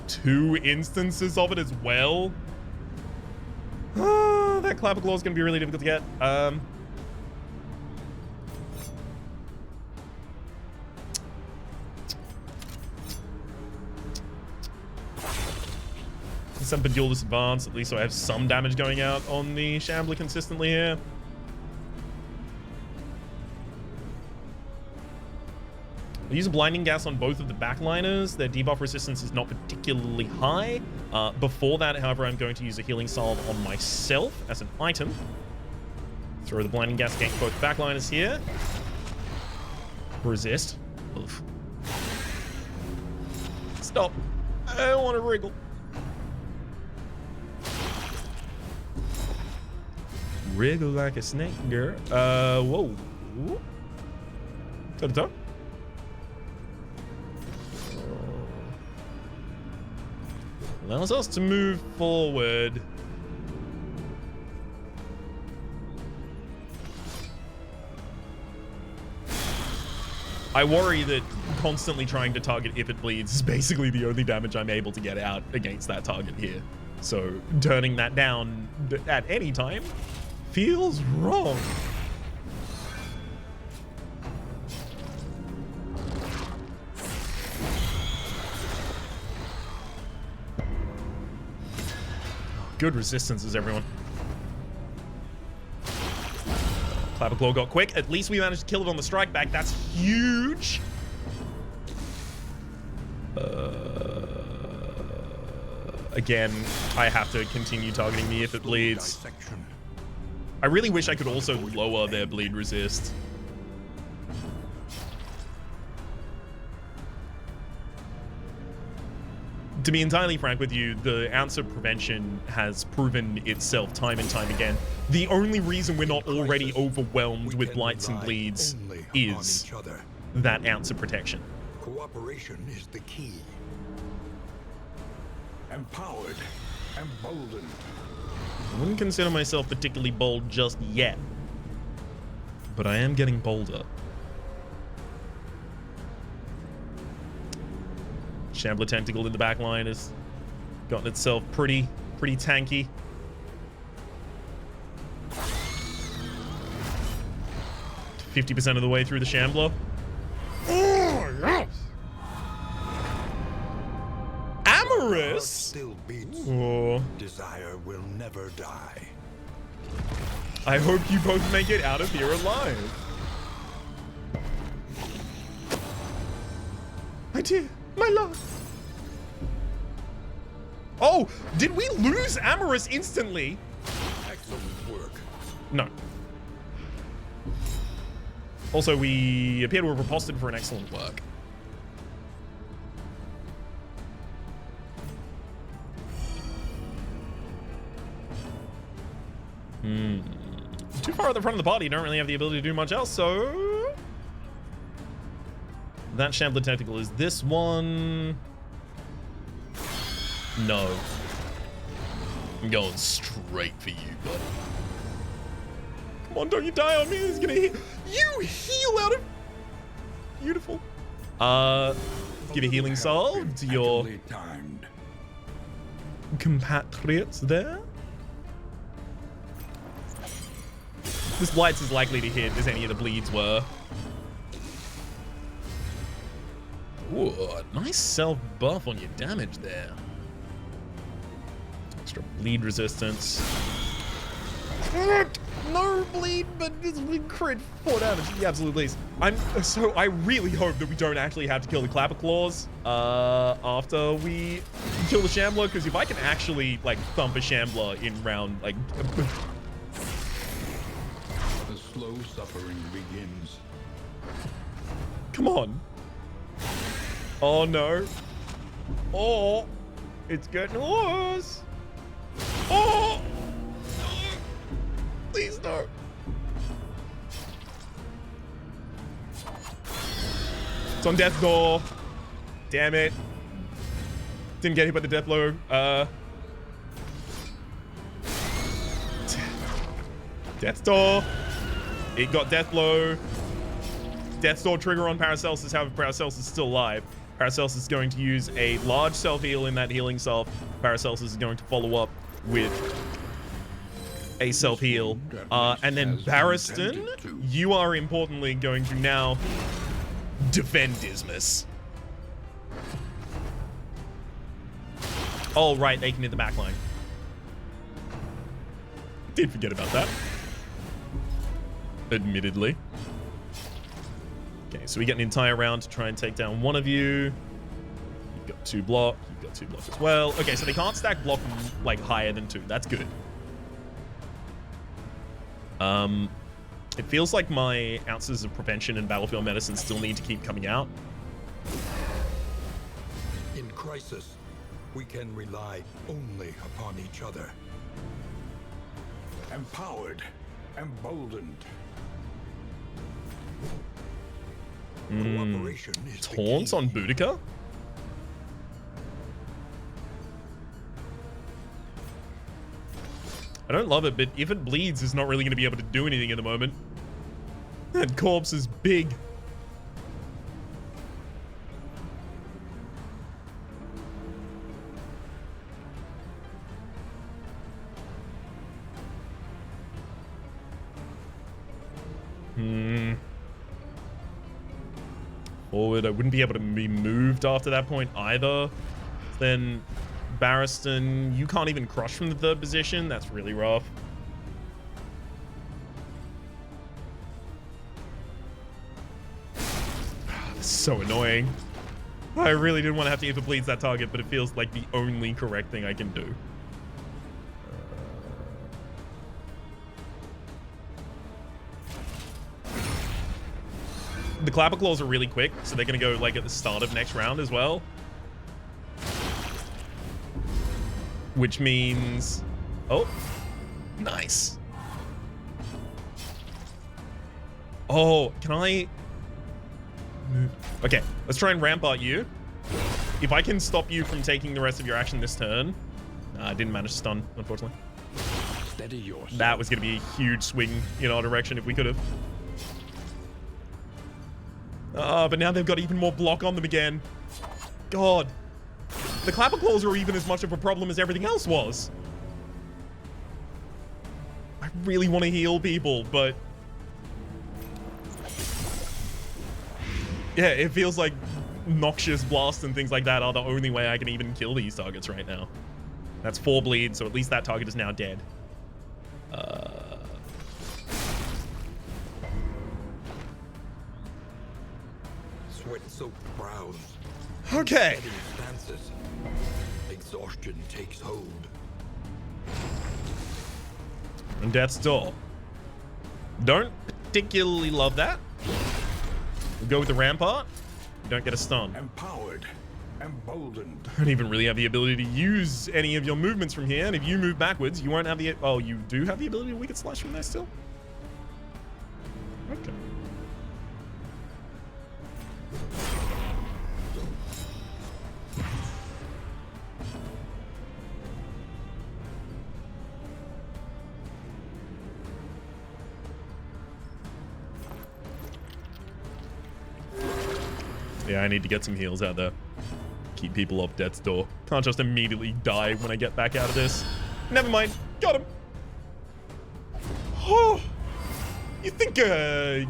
[SPEAKER 1] 2 instances of it as well. That Clapper Claw is going to be really difficult to get. Some Duelist Advance, at least so I have some damage going out on the Shambler consistently here. I use a Blinding Gas on both of the backliners. Their debuff resistance is not particularly high. Before that, however, I'm going to use a Healing Salve on myself as an item. Throw the Blinding Gas against both backliners here. Resist. Oof. Stop. I don't want to wriggle. Wriggle like a snake, girl. Whoa. Toe-to-toe. Allows us to move forward. I worry that constantly trying to target if it bleeds is basically the only damage I'm able to get out against that target here. So turning that down at any time feels wrong. Good resistances, everyone. Clapperclaw got quick. At least we managed to kill it on the strike back. That's huge. Again, I have to continue targeting me if it bleeds. I really wish I could also lower their bleed resist. To be entirely frank with you, the ounce of prevention has proven itself time and time again. The only reason we're not already overwhelmed with blights and bleeds is that ounce of protection.
[SPEAKER 2] Cooperation is the key. Empowered, emboldened.
[SPEAKER 1] I wouldn't consider myself particularly bold just yet, but I am getting bolder. Shambler Tentacle in the back line has gotten itself pretty tanky. %50 of the way through the Shambler. Oh, yes! Amorous?
[SPEAKER 2] Still beats.
[SPEAKER 1] Oh.
[SPEAKER 2] Desire will never die.
[SPEAKER 1] I hope you both make it out of here alive. My dear, my love. Oh, did we lose Amorous instantly?
[SPEAKER 2] Excellent work.
[SPEAKER 1] No. Also, we appear to have riposted for an excellent work. Too far at the front of the party, don't really have the ability to do much else, so... That Shambler Tentacle is this one. No. I'm going straight for you, buddy. Come on, don't you die on me. This is gonna heal. You heal out of... Beautiful. Give a healing salve to your compatriots there. This Blight's as likely to hit as any of the bleeds were. Ooh, nice self buff on your damage there. Extra bleed resistance. No bleed, but it's crit 4 damage. The absolute least. I really hope that we don't actually have to kill the Clapperclaws after we kill the Shambler, because if I can actually like thump a Shambler in round like
[SPEAKER 2] the slow suffering begins.
[SPEAKER 1] Come on. Oh no. Oh, it's getting worse. Oh, please no. It's on death's door. Damn it. Didn't get hit by the death blow. Death's door. It got death blow. Death's door trigger on Paracelsus. However, Paracelsus is still alive. Paracelsus is going to use a large self-heal in that healing salve. Paracelsus is going to follow up with a self-heal. And then Barristan, you are importantly going to now defend Dismas. Oh, right, they can hit the back line. Did forget about that. Admittedly. Okay, so we get an entire round to try and take down one of you. You've got 2 block. You've got 2 block as well. Okay, so they can't stack block like higher than 2. That's good. It feels like my ounces of prevention and battlefield medicine still need to keep coming out.
[SPEAKER 2] In crisis, we can rely only upon each other. Empowered, emboldened. Cooperation is the
[SPEAKER 1] Taunts
[SPEAKER 2] key.
[SPEAKER 1] on Boudica? I don't love it, but if it bleeds, it's not really going to be able to do anything at the moment. That corpse is big. Forward, I wouldn't be able to be moved after that point either. Then Barristan, you can't even crush from the third position. That's really rough. That's so annoying. I really didn't want to have to either bleeds that target, but it feels like the only correct thing I can do. The Clapper Claws are really quick, so they're going to go like at the start of next round as well. Which means... Oh, nice. Oh, can I... Okay, let's try and rampart you. If I can stop you from taking the rest of your action this turn... I didn't manage to stun, unfortunately.
[SPEAKER 2] Steady yourself.
[SPEAKER 1] That was going to be a huge swing in our direction if we could have. But now they've got even more block on them again. God. The Clapper Claws are even as much of a problem as everything else was. I really want to heal people, but... Yeah, it feels like Noxious Blast and things like that are the only way I can even kill these targets right now. That's 4 bleeds, so at least that target is now dead.
[SPEAKER 2] Sweat-soaked brows.
[SPEAKER 1] Okay.
[SPEAKER 2] Steady stances. Exhaustion takes hold.
[SPEAKER 1] And Death's Door. Don't particularly love that. We'll go with the Rampart. You don't get a stun.
[SPEAKER 2] Empowered. Emboldened.
[SPEAKER 1] I don't even really have the ability to use any of your movements from here. And if you move backwards, you won't have the... Oh, you do have the ability to Wicked Slash from there still? Okay. Yeah, I need to get some heals out there. Keep people off Death's Door. Can't just immediately die when I get back out of this. Never mind. Got him. Oh, you think a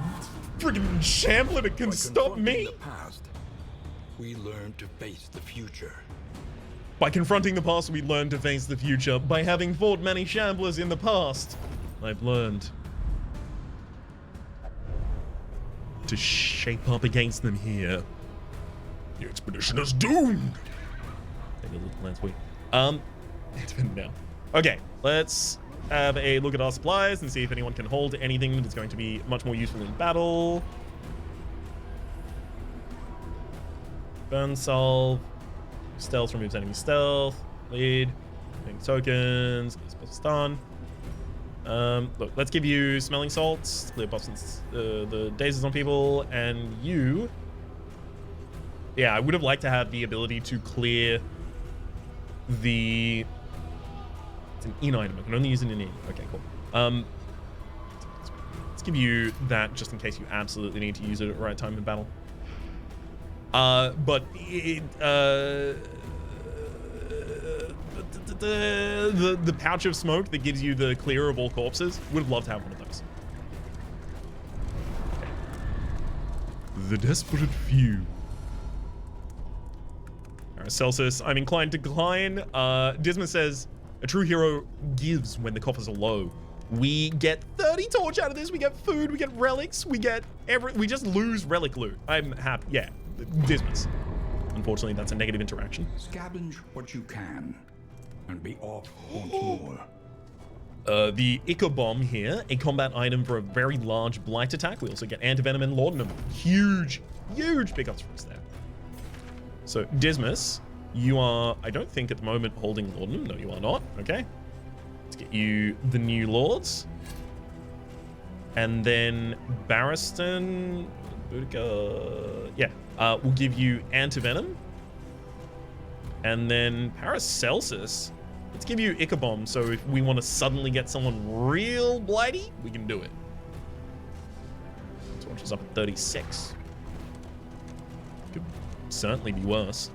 [SPEAKER 1] friggin' Shambler can stop me?
[SPEAKER 2] The past, we learn to face the future.
[SPEAKER 1] By confronting the past, we learn to face the future. By having fought many Shamblers in the past, I've learned to shape up against them here. The expedition is doomed. Take a look, Lance. Wait. It's been now. Okay, let's have a look at our supplies and see if anyone can hold anything that is going to be much more useful in battle. Burn Solve. Stealth removes enemy stealth. Lead. Tokens. Stun. Look, let's give you Smelling Salts. Clear buffs the dazes on people. And you... Yeah, I would have liked to have the ability to clear the... It's an in item. I can only use it in in. Okay, cool. Let's give you that just in case you absolutely need to use it at the right time in battle. But the pouch of smoke that gives you the clearable corpses, would have loved to have one of those. Okay.
[SPEAKER 3] The desperate few.
[SPEAKER 1] Celsius, I'm inclined to decline. Disma says, a true hero gives when the coffers are low. We get 30 torch out of this. We get food. We get relics. We get we just lose relic loot. I'm happy. Yeah, Dismas. Unfortunately, that's a negative interaction.
[SPEAKER 2] Scavenge what you can and be off once more.
[SPEAKER 1] The Ica Bomb here, a combat item for a very large blight attack. We also get Antivenom and Laudanum. Huge pickups for us there. So, Dismas, you are, I don't think at the moment, holding Laudanum. No, you are not. Okay. Let's get you the new Lords. And then Barristan, Boudica, yeah, we'll give you Antivenom. And then Paracelsus, let's give you Ichabomb. So if we want to suddenly get someone real blighty, we can do it. Torch is up at 36. Could certainly be worse.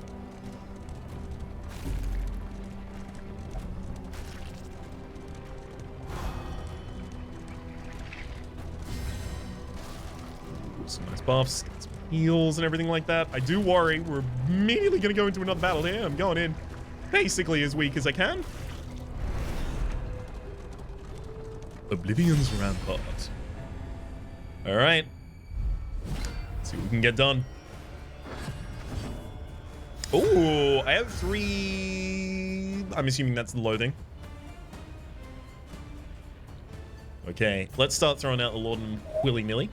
[SPEAKER 1] some nice buffs, get some heals and everything like that. I do worry we're immediately going to go into another battle here. I'm going in basically as weak as I can. Oblivion's Rampart. All right. Let's see what we can get done. Oh, I have 3. I'm assuming that's the loading. Okay, let's start throwing out the Laudanum willy-nilly.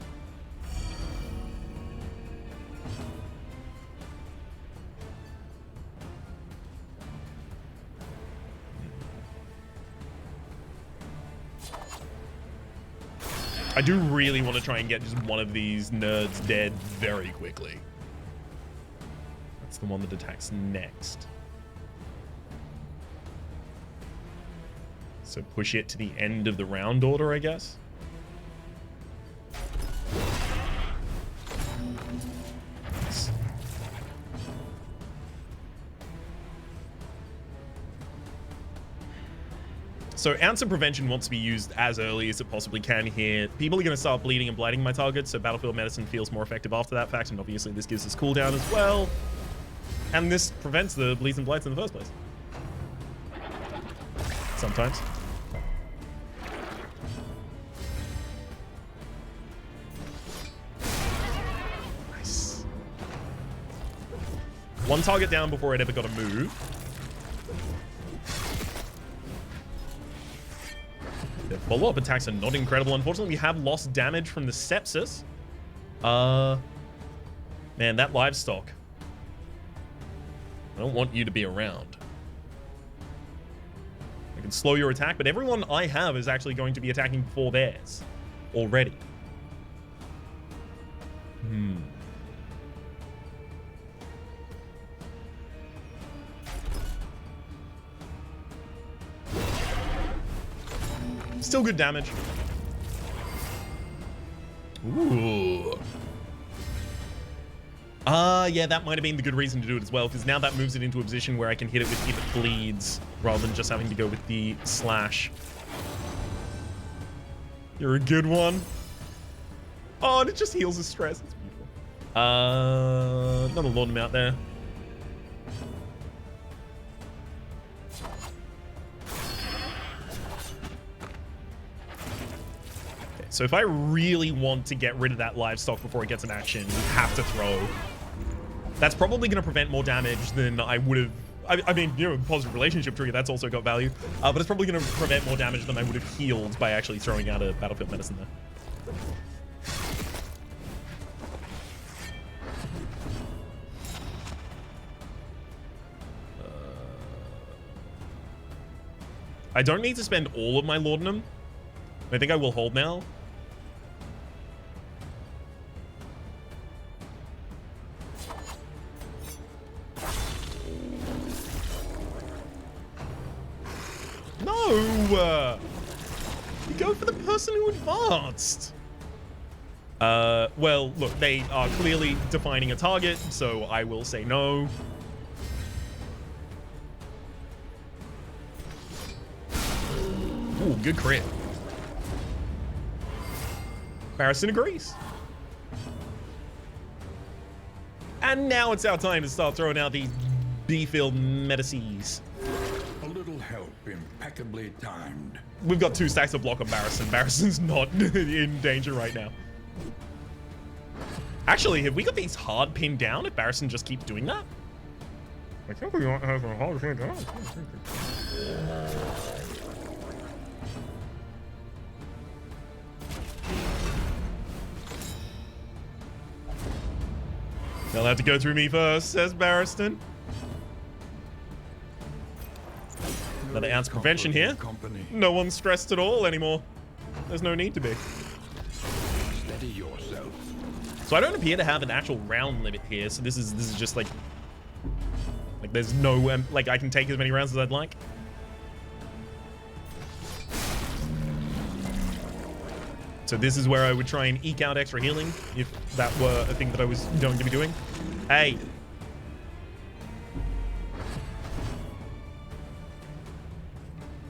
[SPEAKER 1] I do really want to try and get just one of these nerds dead very quickly. That's the one that attacks next. So push it to the end of the round order, I guess. Nice. So Ounce of Prevention wants to be used as early as it possibly can here. People are going to start bleeding and blighting my targets, so Battlefield Medicine feels more effective after that fact, and obviously this gives us cooldown as well. And this prevents the bleeds and blights in the first place. Sometimes. Nice. One target down before it ever got a move. The follow-up attacks are not incredible. Unfortunately, we have lost damage from the sepsis. Man, that livestock. I don't want you to be around. I can slow your attack, but everyone I have is actually going to be attacking before theirs already. Still good damage. Ooh. Yeah, that might have been the good reason to do it as well, because now that moves it into a position where I can hit it with if it bleeds, rather than just having to go with the slash. You're a good one. Oh, and it just heals his stress. It's beautiful. Another Laudanum out there. Okay, so if I really want to get rid of that livestock before it gets an action, we have to throw. That's probably going to prevent more damage than I would have. I mean, you know, positive relationship trigger, that's also got value. But it's probably going to prevent more damage than I would have healed by actually throwing out a Battlefield Medicine there. I don't need to spend all of my Laudanum. I think I will hold now. No! You go for the person who advanced. Well, look, they are clearly defining a target, so I will say no. Ooh, good crit. Barristan agrees. And now it's our time to start throwing out these B-filled medices.
[SPEAKER 2] A little help, impeccably timed.
[SPEAKER 1] We've got 2 stacks of block on Barristan. Barristan's not in danger right now. Actually, have we got these hard pinned down if Barristan just keeps doing that? I think we might have a hard pinned down. They'll have to go through me first, says Barristan. Another ounce prevention here. No one's stressed at all anymore. There's no need to be.
[SPEAKER 2] Steady yourself.
[SPEAKER 1] So I don't appear to have an actual round limit here. So this is just like there's no like I can take as many rounds as I'd like. So this is where I would try and eke out extra healing if that were a thing that I was going to be doing. Hey.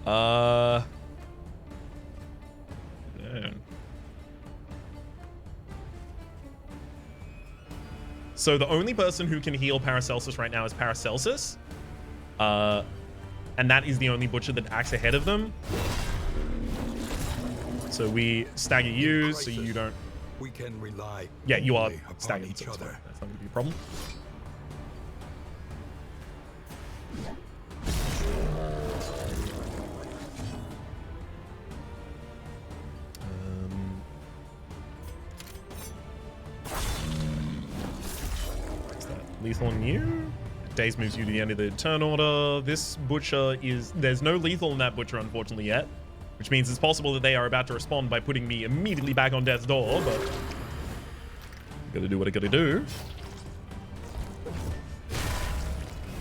[SPEAKER 1] Man. So the only person who can heal Paracelsus right now is Paracelsus. And that is the only butcher that acts ahead of them. So we stagger you so you don't...
[SPEAKER 2] We can rely.
[SPEAKER 1] Yeah, you are
[SPEAKER 2] only upon
[SPEAKER 1] staggered.
[SPEAKER 2] each
[SPEAKER 1] So it's
[SPEAKER 2] other.
[SPEAKER 1] fine. That's not going to be a problem. Is that lethal on you? Daze moves you to the end of the turn order. This butcher is... There's no lethal in that butcher, unfortunately, yet. Which means it's possible that they are about to respond by putting me immediately back on death's door, but... Gotta do what I gotta do.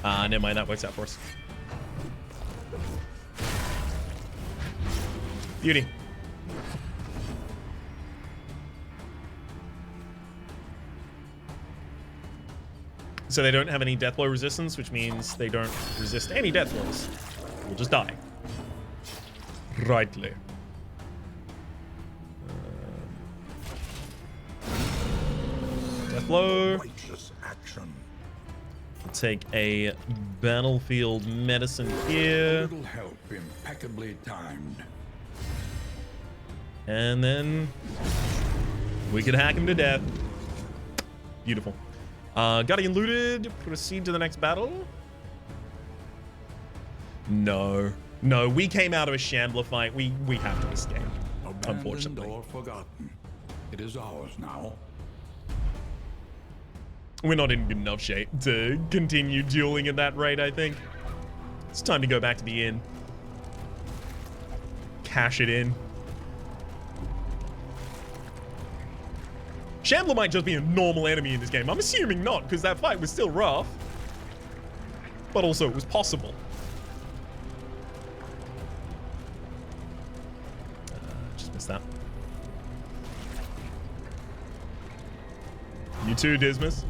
[SPEAKER 1] Never mind, that works out for us. Beauty. So they don't have any death blow resistance, which means they don't resist any death blows. We'll just die. Rightly. Death blow.
[SPEAKER 2] Righteous action.
[SPEAKER 1] We'll take a battlefield medicine
[SPEAKER 2] A
[SPEAKER 1] here.
[SPEAKER 2] little help impeccably timed.
[SPEAKER 1] And then we can hack him to death. Beautiful. Guardian looted. Proceed to the next battle. No. No, we came out of a Shambler fight. We have to escape.
[SPEAKER 2] Abandoned
[SPEAKER 1] Unfortunately.
[SPEAKER 2] or forgotten. It is ours now.
[SPEAKER 1] We're not in good enough shape to continue dueling at that rate, I think. It's time to go back to the inn. Cash it in. Shambler might just be a normal enemy in this game. I'm assuming not, because that fight was still rough. But also, it was possible. Just missed that. You too, Dismas.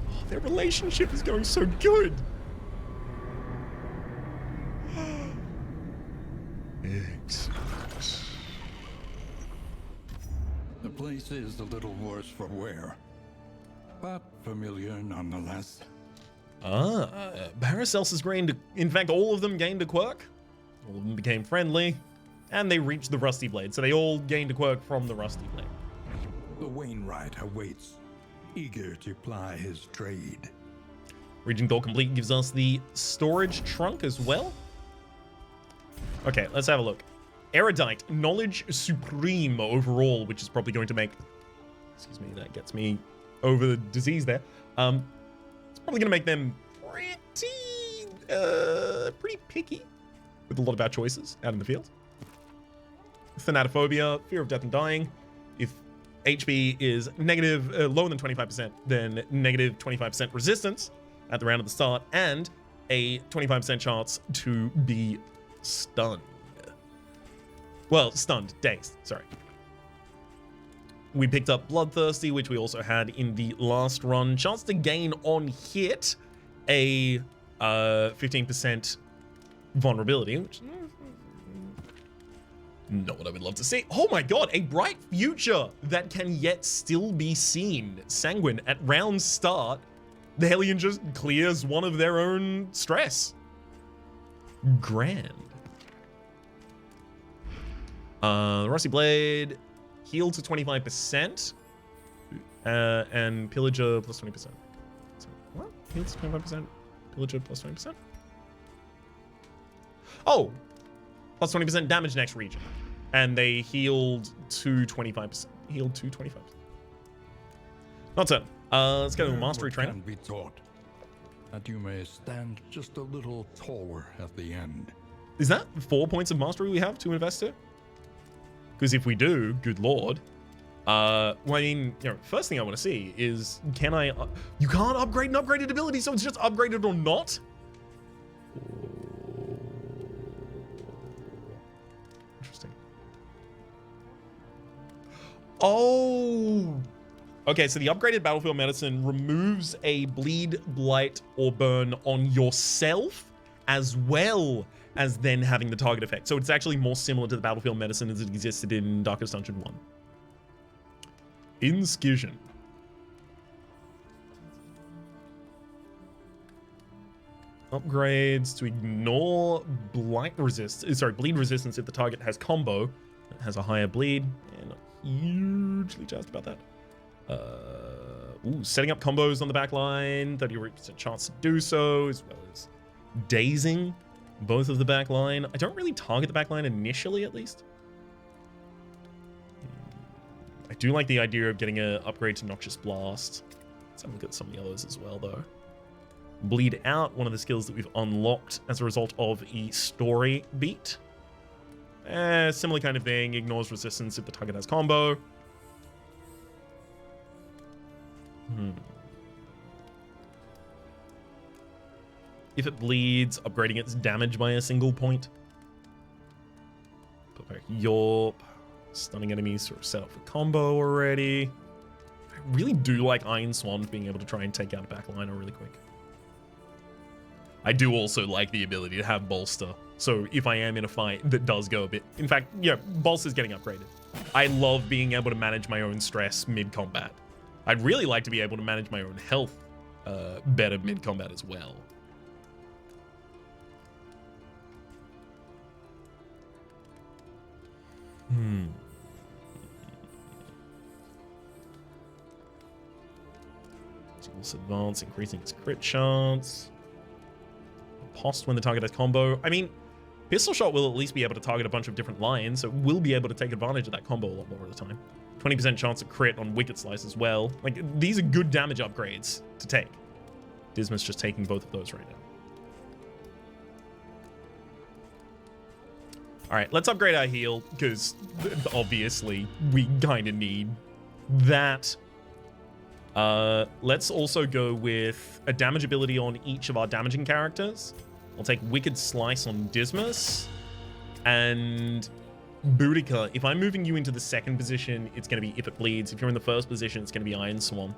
[SPEAKER 1] Oh, their relationship is going so good.
[SPEAKER 3] Excellent.
[SPEAKER 2] The place is a little worse for wear, but familiar nonetheless.
[SPEAKER 1] Paracelsus gained, in fact, all of them gained a quirk. All of them became friendly, and they reached the Rusty Blade. So they all gained a quirk from the Rusty Blade.
[SPEAKER 2] The Wainwright awaits, eager to ply his trade.
[SPEAKER 1] Region Door Complete gives us the storage trunk as well. Okay, let's have a look. Erudite, Knowledge Supreme overall, which is probably going to make... Excuse me, that gets me over the disease there. It's probably going to make them pretty picky with a lot of our choices out in the field. Thanatophobia, Fear of Death and Dying. If HP is negative, lower than 25%, then negative 25% resistance at the round of the start, and a 25% chance to be stunned. Well, stunned, dazed, sorry. We picked up Bloodthirsty, which we also had in the last run. Chance to gain on hit a 15% vulnerability, which not what I would love to see. Oh my god, a bright future that can yet still be seen. Sanguine, at round start, the Hellion just clears one of their own stress. Grand. Rusty Blade, heal to 25%, and Pillager plus 20%. So, what? Heal to 25%, Pillager plus 20%? Oh! Plus 20% damage next region. And they healed to 25%. Healed to 25%. Not turn. Let's go to Mastery Trainer.
[SPEAKER 2] Can be taught that you may stand just a little taller at the end.
[SPEAKER 1] Is that 4 points of mastery we have to invest in? Because if we do, good lord. Well, I mean, you know, first thing I want to see is, can I... you can't upgrade an upgraded ability, so it's just upgraded or not? Interesting. Oh! Okay, so the upgraded Battlefield Medicine removes a bleed, blight, or burn on yourself, as well as then having the target effect. So it's actually more similar to the Battlefield Medicine as it existed in Darkest Dungeon 1. Inscission. upgrades to ignore bleed resistance if the target has combo. It has a higher bleed. Yeah, not hugely jazzed about that. Setting up combos on the back line, 30% chance to do so, as well as dazing both of the back line. I don't really target the back line initially, at least. I do like the idea of getting an upgrade to Noxious Blast. Let's have a look at some of the others as well, though. Bleed Out, one of the skills that we've unlocked as a result of a story beat. Similar kind of thing, ignores resistance if the target has combo. If it bleeds, upgrading its damage by a single point. Put back Yorp. Stunning enemies sort of set up for combo already. I really do like Iron Swan being able to try and take out a backliner really quick. I do also like the ability to have Bolster. So if I am in a fight that does go a bit... In fact, yeah, Bolster's getting upgraded. I love being able to manage my own stress mid-combat. I'd really like to be able to manage my own health better mid-combat as well. Tools Advance, increasing its crit chance. Post when the target has combo. I mean, Pistol Shot will at least be able to target a bunch of different lines, so we'll be able to take advantage of that combo a lot more of the time. 20% chance of crit on Wicked Slice as well. Like, these are good damage upgrades to take. Dismas just taking both of those right now. All right, let's upgrade our heal, because obviously we kind of need that. Let's also go with a damage ability on each of our damaging characters. I'll take Wicked Slice on Dismas. And Boudica, if I'm moving you into the second position, it's going to be If It Bleeds. If you're in the first position, it's going to be Iron Swan.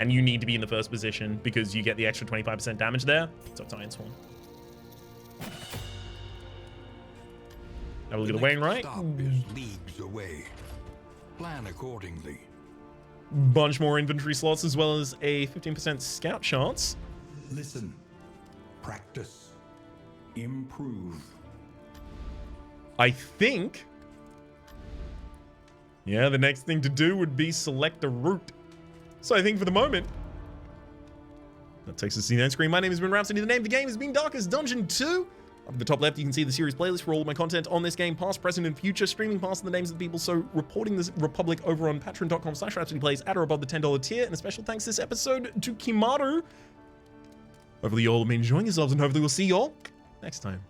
[SPEAKER 1] And you need to be in the first position because you get the extra 25% damage there. So it's Iron Swan. Have a look at the Wainwright.
[SPEAKER 2] Stop is leagues away. Plan accordingly.
[SPEAKER 1] Bunch more inventory slots as well as a 15% scout chance.
[SPEAKER 4] Listen, practice, improve.
[SPEAKER 1] I think, yeah, the next thing to do would be select a route. So I think for the moment, that takes us to the end screen. My name has been Rhapsody. The name of the game has been Darkest Dungeon 2. Up at the top left, you can see the series playlist for all of my content on this game, past, present, and future, streaming past the names of the people so reporting this Republic over on patreon.com/RhapsodyPlays at or above the $10 tier. And a special thanks this episode to Kimaru. Hopefully you all have been enjoying yourselves, and hopefully we'll see you all next time.